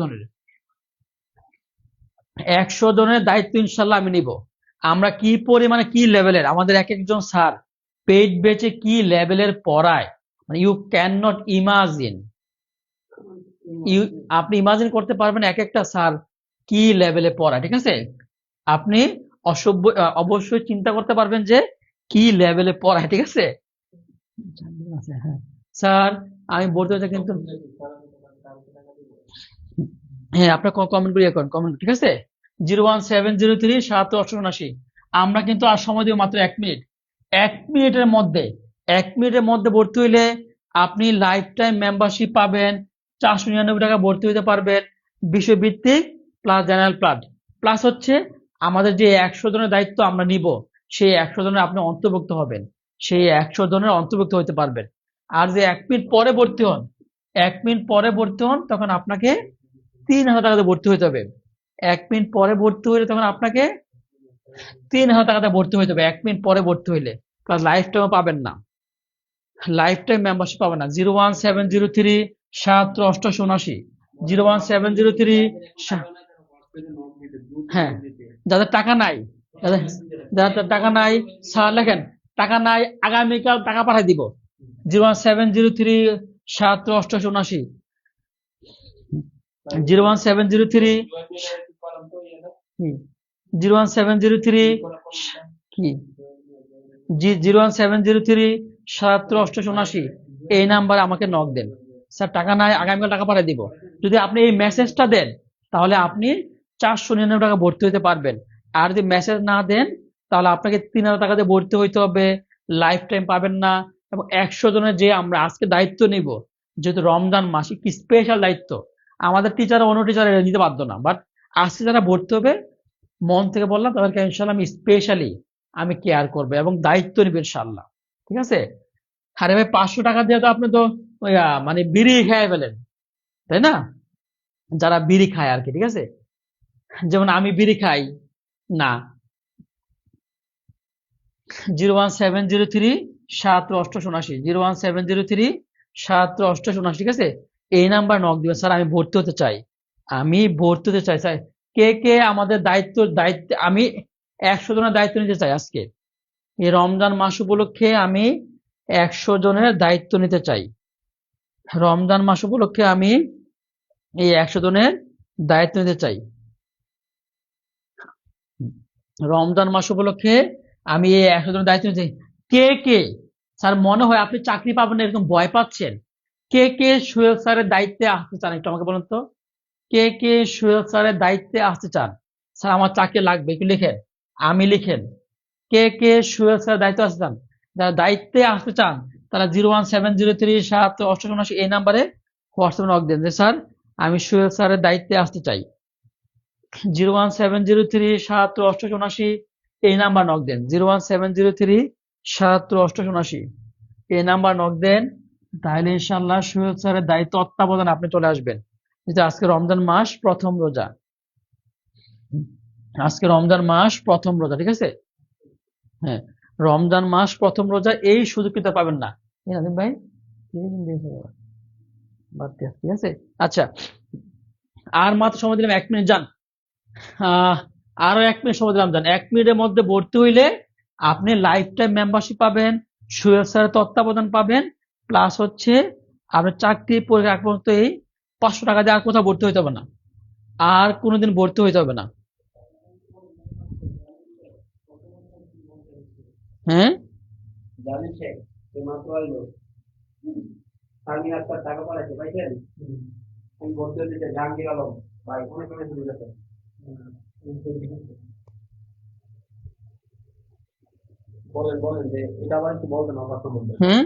Speaker 2: জনের দায়িত্ব ইনশাল্লাহ আমি নিব। আমরা কি পরিমাণে কি লেভেলের আমাদের এক একজন স্যার পেইড বেচে কি লেভেলের পড়ায়, মানে ইউ ক্যান নট ইমাজিন। আপনি ইমাজিন করতে পারবেন এক একটা স্যার কি লেভেলে পড়ায়, ঠিক আছে? আপনি অবশ্যই চিন্তা করতে পারবেন যে কি লেভেলে পড়ায়, ঠিক আছে? হ্যাঁ স্যার, আমি বলতে চাই কিন্তু, হ্যাঁ আপনার কমেন্ট করে করেন, কমেন্ট, ঠিক আছে? 01703 7788। আমরা কিন্তু আর সময় দিব মাত্র 1 মিনিট। 1 মিনিটের মধ্যে, 1 মিনিটের মধ্যে ভর্তি হইলে আপনি লাইফ টাইম মেম্বারশিপ পাবেন, 499 টাকা ভর্তি হইতে পারবেন, বিষয়ভিত্তিক প্লাস জেনারেল প্লাস। প্লাস হচ্ছে আমাদের যে 100 জনের দায়িত্ব আমরা নিব, সেই 100 জনের আপনি অন্তর্ভুক্ত হবেন, সেই 100 জনের অন্তর্ভুক্ত হইতে পারবেন। আর যে 1 মিনিট পরে ভর্তি হন, 1 মিনিট পরে ভর্তি হন, তখন আপনাকে 3000 টাকাতে ভর্তি হইতে হবে। 1 মিনিট পরে ভর্তি হইলে তখন আপনাকে 3000 টাকাতে ভর্তি হইতে হবে, 1 মিনিট পরে ভর্তি হইলে। প্লাস লাইফ টাইম পাবেন না, লাইফ টাইম মেম্বারশিপ পাবেন না। 01703 7788 01703। হ্যাঁ, যাদের টাকা নাই, যাদের যাদের টাকা নাই, স্যার লেখেন টাকা নাই, আগামীকাল টাকা পাঠিয়ে দিব। 01703 7788 01703 01703 কি 01703 7788 এই নাম্বারে আমাকে নক দেন, স্যার টাকা নাই, আগামীকাল টাকা পাঠিয়ে দিব। যদি আপনি এই মেসেজটা দেন তাহলে আপনি 499 টাকা ভর্তি হইতে পারবেন। আর যদি মেসেজ না দেন তাহলে আপনাকে 3000 টাকাতে ভর্তি হইতে হবে, লাইফ টাইম পাবেন না। এবং 100 জনের যে আমরা আজকে দায়িত্ব নিব, যেহেতু রমজান মাস, কি স্পেশাল দায়িত্ব, আমাদের টিচার অন্য টিচার নিতে বাধ্য না, বাট আজকে যারা ভর্তি হবে মন থেকে বললাম তাদেরকে ইনশাল্লাহ আমি স্পেশালি আমি কেয়ার করবো এবং দায়িত্ব নিব ইনশাল্লাহ, ঠিক আছে? আরে ভাই 500 টাকা দিয়ে তো আপনি তো ওই মানে বিড়ি খেয়ে ফেলেন, তাই না? যারা বিড়ি খায় আর কি, ঠিক আছে? যেমন আমি বিড়ি খাই না। 01703 7788 01703 ঠিক আছে? এই নাম্বার নক দিবেন, স্যার আমি ভর্তি হতে চাই, আমি ভর্তি হতে চাই। স্যার কে কে আমাদের দায়িত্ব আমি 100 জনের দায়িত্ব নিতে চাই আজকে, এই রমজান মাস উপলক্ষে আমি 100 জনের দায়িত্ব নিতে চাই। রমজান মাস উপলক্ষে আমি এই 100 জনের দায়িত্ব নিতে চাই। রমজান মাস উপলক্ষে আমি এই 100 জনের দায়িত্ব নিতে চাই। কে কে স্যার মনে হয় আপনি চাকরি পাবেন না এরকম ভয় পাচ্ছেন? কে কে সোহেল স্যারের দায়িত্বে আসতে চান একটু আমাকে বলুন তো। কে কে সোহেল স্যারের দায়িত্বে আসতে চান? স্যার আমার চাকরি লাগবে, একটু লিখেন, আমি লিখেন। কে কে সোহেল স্যারের দায়িত্বে আসতে চান? যারা দায়িত্বে আসতে চান তারা 01703 7788 এই নাম্বারে হোয়াটসঅ্যাপে নক দেন যে স্যার আমি সোহেল স্যারের দায়িত্বে আসতে চাই। 01703 এই নাম্বার নক দেন। 01703 এই নাম্বার নক দেন, তাহলে ইনশাল্লাহ সোহেল স্যারের দায়িত্ব তত্ত্বাবধানে আপনি চলে আসবেন। যে আজকে রমজান মাস প্রথম রোজা, আজকে রমজান মাস প্রথম রোজা, ঠিক আছে? হ্যাঁ, রমজান মাস প্রথম রোজা, এই সুযোগ কিন্তু আর পাবেন না। এই নাদিম ভাই বাদ দিয়া, ঠিক আছে। আচ্ছা, আর মাত্র সময় দিলাম 1 মিনিট, যান। আহ আরো 1 মিনিট সময় দিলাম, যান। 1 মিনিটের মধ্যে ভর্তি হইলে আপনি লাইফ টাইম মেম্বারশিপ পাবেন, সুয়েল স্যারের তত্ত্বাবধান পাবেন, প্লাস হচ্ছে আপনার চাকরি পরীক্ষা আগ পর্যন্ত এই 500 টাকা দিয়ে আর কোথাও ভর্তি হইতে হবে না, আর কোনোদিন ভর্তি হইতে হবে না। হ্যাঁ,
Speaker 1: জানেন শেখ, এইমাত্র আইলো সালমিন আক্তার টাকা পাঠাইছে, পাইছেন? আমি বলতে হচ্ছে জাহাঙ্গীর আলম ভাই অনেক অনেক সুযোগ আছে। বলেন বলেন যে এটা আবার একটু বলবেন আমার সম্বন্ধে।
Speaker 2: হ্যাঁ,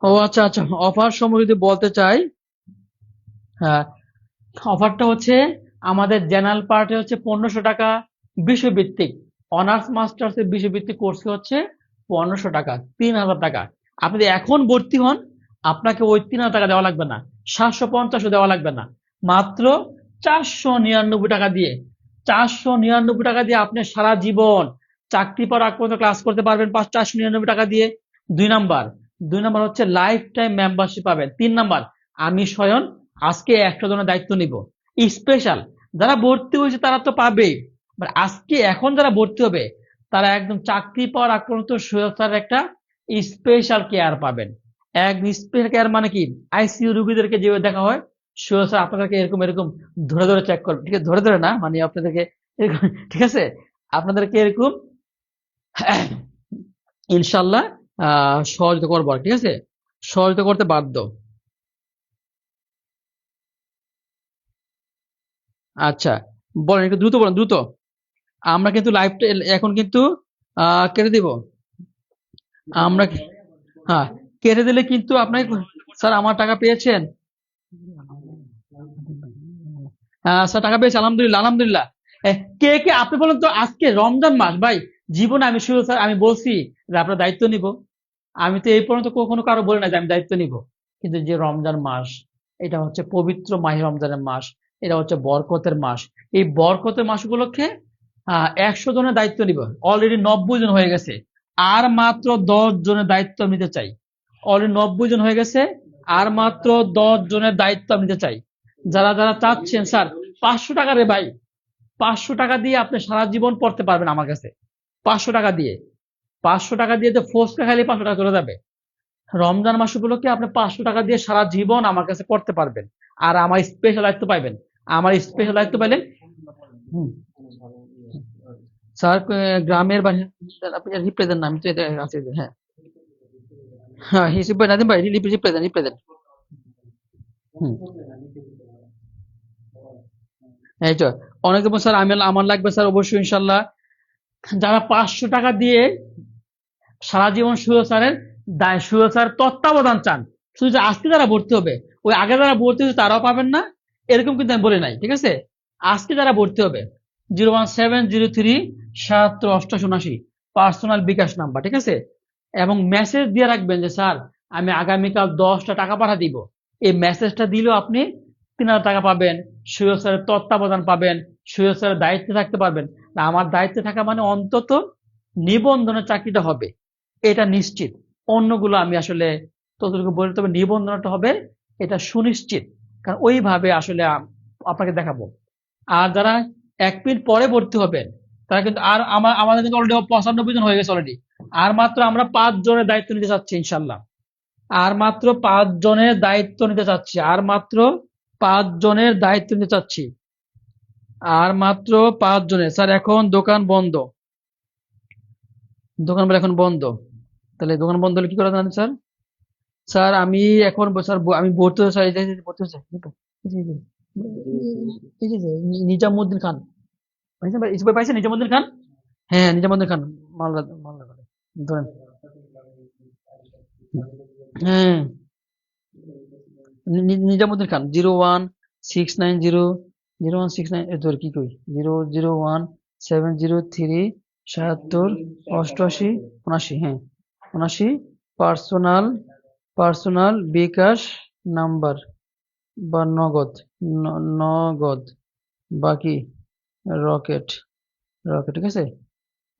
Speaker 2: ও আচ্ছা আচ্ছা, অফার সম্পর্কে যদি বলতে চাই, হ্যাঁ, অফারটা হচ্ছে আমাদের জেনারেল পার্টে হচ্ছে 1500 টাকা বিষয়ভিত্তিক, অনার্স মাস্টার্স এর বিষয়ভিত্তিক কোর্সে হচ্ছে 1500 টাকা, 3000 টাকা। আপনি যদি এখন ভর্তি হন, আপনাকে ওই 3000 টাকা দেওয়া লাগবে না, 750 দেওয়া লাগবে না, মাত্র 499 টাকা দিয়ে, 499 টাকা দিয়ে আপনি সারা জীবন চাকরি পাওয়ার আগ পর্যন্ত ক্লাস করতে পারবেন, 499 টাকা দিয়ে। 2 নাম্বার, 2 নাম্বার হচ্ছে লাইফ টাইম মেম্বারশিপ পাবেন। 3 নাম্বার, আমি স্বয়ং আজকে 100 জনের দায়িত্ব নিব, স্পেশাল। যারা ভর্তি হয়েছে তারা তো পাবেই, বাট আজকে এখন যারা ভর্তি হবে তারা একদম চাকরি পাওয়ার আগ পর্যন্ত সোহেল স্যারের একটা স্পেশাল কেয়ার পাবেন। এক স্পেশাল কেয়ার মানে কি, আইসিইউ রোগীদেরকে যেভাবে দেখা হয়, সোহেল স্যার আপনাদেরকে এরকম এরকম ধরে ধরে চেক করবে, ঠিক আছে, ধরে ধরে না, মানে আপনাদেরকে এরকম, ঠিক আছে, আপনাদেরকে এরকম ইনশাল্লাহ সহযোগিতা করবো, ঠিক আছে, সহযোগিতা করতে বাধ্য। আচ্ছা, বলেন, একটু দ্রুত বলেন, দ্রুত। আমরা কিন্তু লাইভটা এখন কিন্তু কেটে দিব। আমরা হ্যাঁ, কেটে দিলে কিন্তু আপনাকে, স্যার আমার টাকা পেয়েছেন? স্যার টাকা পেয়েছি, আলহামদুলিল্লাহ আলহামদুলিল্লাহ। কে কে আপনি বলেন তো, আজকে রমজান মাস ভাই, জীবনে আমি শুধু স্যার আমি বলছি যে আপনার দায়িত্ব নিব, আমি তো এই পর্যন্ত কখনো কারো বলি না যে আমি দায়িত্ব নিব। কিন্তু যে রমজান মাস, এটা হচ্ছে পবিত্র মাহে রমজানের মাস, এটা হচ্ছে বরকতের মাস। এই বরকতের মাস উপলক্ষে 100 জনের দায়িত্ব নিব, অলরেডি 90 জন হয়ে গেছে, আর মাত্র 10 জনের দায়িত্ব আমি নিতে চাই। অলরেডি 90 জন হয়ে গেছে, আর মাত্র 10 জনের দায়িত্ব আমি নিতে চাই। যারা যারা চাচ্ছেন স্যার, 500 টাকা রে ভাই, 500 টাকা দিয়ে আপনি সারা জীবন পড়তে পারবেন আমার কাছে। 500 টাকা দিয়ে, 500 টাকা দিয়ে তো ফোসকা খাইলে 500 টাকা চলে যাবে। রমজান মাস উপলক্ষে আপনি 500 টাকা দিয়ে সারা জীবন আমার কাছে পড়তে পারবেন, আর আমার স্পেশাল দায়িত্ব পাইবেন। আমার স্পেশাল দায়িত্ব পাইলেন। হুম, স্যার গ্রামের বাড়ি, আপনি রিপ্লাই দেন না, আমি তো এটা আছে যে, হ্যাঁ হ্যাঁ, হিসিব ভাই, নাদিম ভাই, রিপ্লাই দেন, রিপ্লাই দেন। হুম, এই তো। অনেকে বলছে স্যার আমি, আমার লাগবে স্যার, অবশ্যই ইনশাল্লাহ। যারা 500 টাকা দিয়ে সারা জীবন সুহেল স্যারের সুহেল স্যার তত্ত্বাবধান চান, শুধু যে আজকে যারা ভর্তি হবে, ওই আগে যারা ভর্তি হয়েছে তারাও পাবেন না, এরকম কিন্তু আমি বলি নাই, ঠিক আছে। আজকে যারা ভর্তি হবে, 01703 77 88 পার্সোনাল বিকাশ নাম্বার, ঠিক আছে, এবং মেসেজ দিয়ে রাখবেন যে স্যার আমি আগামীকাল 10টা টাকা পাঠা দিব। এই মেসেজটা দিলেও আপনি 3000 টাকা পাবেন, সুহেল স্যারের তত্ত্বাবধান পাবেন, সুহেল স্যারের দায়িত্বে থাকতে পারবেন। না, আমার দায়িত্বে থাকা মানে অন্তত নিবন্ধনের চাকরিটা হবে, এটা নিশ্চিত। অন্যগুলো আমি আসলে ততটুকু বলি, তবে নিবন্ধনটা হবে, এটা সুনিশ্চিত, কারণ ওইভাবে আসলে আপনাকে দেখাবো। আর যারা 1 মিনিট পরে ভর্তি হবেন, তারা কিন্তু, আর আমাদের কিন্তু অলরেডি 95 জন হয়ে গেছে অলরেডি, আর মাত্র আমরা 5 জনের দায়িত্ব নিতে চাচ্ছি ইনশাল্লাহ। আর মাত্র 5 জনের দায়িত্ব নিতে চাচ্ছি, আর মাত্র 5 জনের দায়িত্ব নিতে চাচ্ছি, আর মাত্র 5 জনের। স্যার এখন দোকান বন্ধ, দোকান বলে এখন বন্ধ, তাহলে দোকান বন্ধ হলে কি করা জানেন স্যার? স্যার আমি এখন স্যার আমি ভর্তি হতে চাই, এই যে ভর্তি হতে চাই, এই যে, এই যে, নিজামুদ্দিন খান, পাইছেন ভাই, ইসুফ ভাই পাইছেন নিজামুদ্দিন খান? হ্যাঁ, নিজামুদ্দিন খান, মালদা, মালদা করে ধরেন। হ্যাঁ, নিজামুদ্দিন খান, 01690, 0169 কি কই, 0017037 88 হ্যাঁ 79, পার্সোনাল, পার্সোনাল বিকাশ নাম্বার বা নগদ, নগদ, বাকি রকেট, রকেট, ঠিক আছে,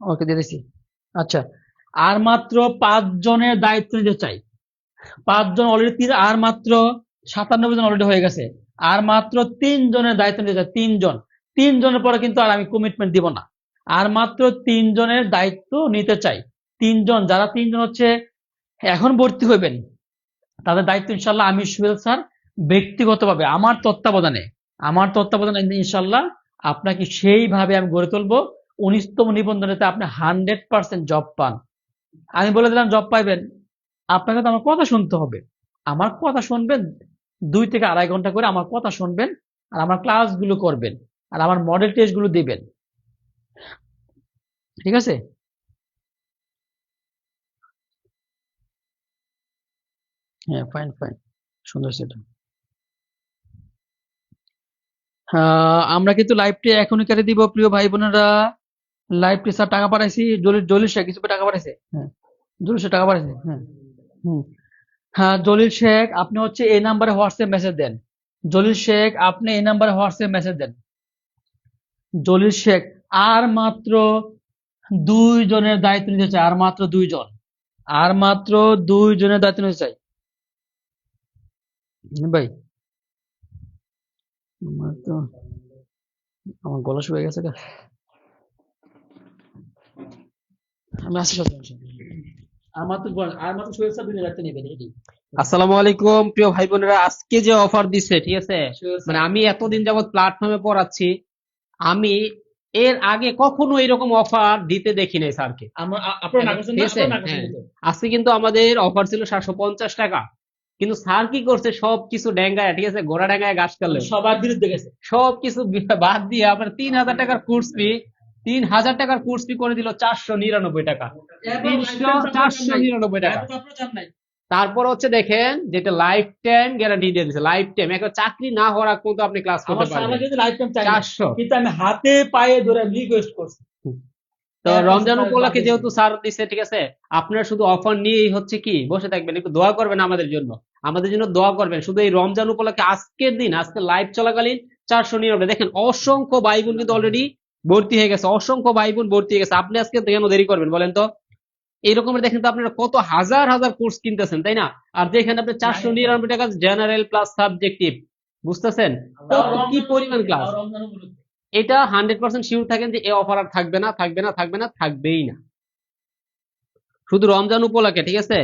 Speaker 2: ওকে দিয়ে দিছি। আচ্ছা, আর মাত্র 5 জনের দায়িত্ব নিতে চাই। 5 জন অলরেডি, আর মাত্র 97 জন অলরেডি হয়ে গেছে। আর মাত্র 3 জনের দায়িত্ব নিতে চাই, 3 জন। 3 জনের পরে কিন্তু আর আমি কমিটমেন্ট দিব না। আর মাত্র 3 জনের দায়িত্ব নিতে চাই। 3 জন, যারা 3 জন হচ্ছে এখন ভর্তি হইবেন, তাদের দায়িত্ব ইনশাল্লাহ আমি সুহেল স্যার ব্যক্তিগতভাবে আমার তত্ত্বাবধানে ইনশাল্লাহ আপনাকে সেইভাবে আমি গড়ে তুলবো। 19তম নিবন্ধনেতে আপনি 100% জব পান। আমি বলে দিলাম জব পাইবেন, আপনাকে তো আমার কথা শুনতে হবে। আমার কথা শুনবেন, 2 থেকে 2.5 ঘন্টা করে আমার কথা শুনবেন, আর আমার ক্লাসগুলো করবেন, আর আমার মডেল টেস্টগুলো দিবেন। ঠিক আছে? হ্যাঁ, ফাইন ফাইন, সুন্দর সেটা। আমরা কিন্তু লাইভটি এখনই কেটে দিব প্রিয় ভাই বোনেরা। লাইভটি স্যার টাকা পাঠাইছি, জলিল জলিল শেখ কিছু টাকা পাঠাইছে। হ্যাঁ, জলিল শেখ টাকা পাঠাইছে। হ্যাঁ, হুম। হ্যাঁ, জলিল শেখ আপনি হচ্ছে এই নাম্বারে হোয়াটসঅ্যাপ মেসেজ দেন। জলিল শেখ আপনি এই নাম্বারে হোয়াটসঅ্যাপ মেসেজ দেন। জলিল শেখ, আর মাত্র 2 জনের দায়িত্ব নিতে চাই, আর মাত্র 2 জন, আর মাত্র 2 জনের দায়িত্ব নিতে চাই। ভাই আমার তো, আমার গলা শুকিয়ে গেছে গা। আমি আসি সাথে আর মাত্র সোহেল স্যার 2 জনের দায়িত্ব নেবেন, এটি
Speaker 3: আসসালামু আলাইকুম প্রিয় ভাই বোনেরা, আজকে যে অফার দিচ্ছে ঠিক আছে,
Speaker 2: সোহেল
Speaker 3: মানে
Speaker 2: স্যার।
Speaker 3: আমি এতদিন যাবত প্ল্যাটফর্মে পড়াচ্ছি, আমি এর আগে কখনো এরকম অফার দিতে দেখি নাই স্যারকে।
Speaker 2: আপনারা না করছেন
Speaker 3: ঠিক
Speaker 2: না,
Speaker 3: আছে,
Speaker 2: আপনারা না করছেন
Speaker 3: হ্যাঁ,
Speaker 2: কিন্তু।
Speaker 3: আজকে কিন্তু আমাদের অফার ছিল 750 টাকা, কিন্তু স্যার কি করছে সবকিছু ডেঙ্গায়, ঠিক আছে, ঘোড়া ডেঙ্গায় ঘাস
Speaker 2: মানে
Speaker 3: কাটলেন,
Speaker 2: সবার বিরুদ্ধে গেছে।
Speaker 3: সবকিছু বাদ দিয়ে আপনার 3,000 টাকার কোর্স ফি, 3,000 টাকার কোর্স ফি করে দিল 499 টাকা,
Speaker 2: এরপর লাইফটাইম তো আপনারা চান নাই,
Speaker 3: 399 টাকা।
Speaker 2: এরপর তো আপনারা চান নাই।
Speaker 3: তারপর হচ্ছে দেখেন যেটা লাইফ টাইম গ্যারান্টি দিয়ে দিচ্ছে, লাইফ টাইম, একটা চাকরি না হওয়ার আগ পর্যন্ত আপনি ক্লাস
Speaker 2: আমার
Speaker 3: করতে
Speaker 2: সারা
Speaker 3: পারবেন।
Speaker 2: কিন্তু লাইফটাইম চাই না,
Speaker 3: 400।
Speaker 2: কিন্তু আমি হাতে পায়ে ধরে রিকোয়েস্ট করছি।
Speaker 3: তো
Speaker 2: এরপর
Speaker 3: রমজান
Speaker 2: স্যার বাদ
Speaker 3: উপলক্ষে
Speaker 2: দিয়েছে।
Speaker 3: যেহেতু স্যার দিচ্ছে, ঠিক আছে, আপনারা শুধু অফার নিয়েই হচ্ছে কি বসে থাকবেন, একটু দোয়া করবেন আমাদের জন্য, আমাদের জন্য দোয়া করবেন। শুধু এই রমজান উপলক্ষে আজকের দিন, আজকে লাইভ চলাকালীন 499, দেখেন অসংখ্য ভাই বোন কিন্তু অলরেডি ভর্তি হয়ে গেছে, অসংখ্য ভাই বোন ভর্তি হয়ে গেছে। আপনি আজকে কেন দেরি করবেন বলেন তো? এইরকমের দেখেন তো আপনারা কত হাজার হাজার কোর্স কিনতেছেন, তাই না? আর যেখানে আপনি 499 টাকা জেনারেল প্লাস সাবজেক্টিভ, বুঝতেছেন
Speaker 2: তাও
Speaker 3: কত কি
Speaker 2: রমজান
Speaker 3: পরিমাণ
Speaker 2: উপলক্ষে,
Speaker 3: ক্লাস?
Speaker 2: তাও রমজান উপলক্ষে।
Speaker 3: এটা 100% শিওর থাকেন যে এই অফার আর থাকবে না, থাকবে না, থাকবে না, থাকবেই না, শুধু রমজান উপলক্ষে, ঠিক আছে।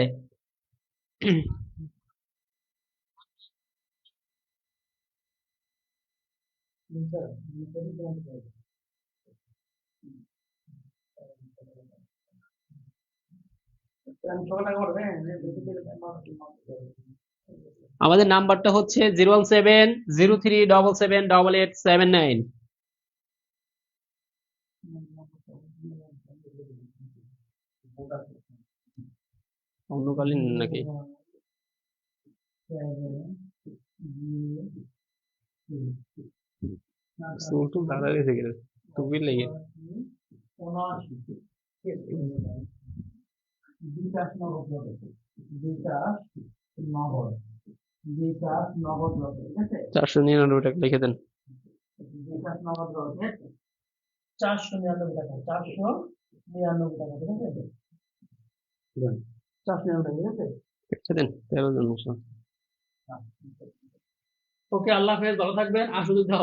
Speaker 3: আমাদের নাম্বারটা হচ্ছে 01703778879। অন্যকালীন নাকি চুল দাঁড়া গেছে কিনা টুপি লেগে। চারশো 99 টাকা লিখে দেন।
Speaker 2: 499 টাকা, 499 টাকা, ঠিক আছে? 499 টাকা, ঠিক আছে?
Speaker 3: লিখে দেন 13 জন।
Speaker 2: ওকে, আল্লাহ হাফেজ, ভালো থাকবেন। আর শুধু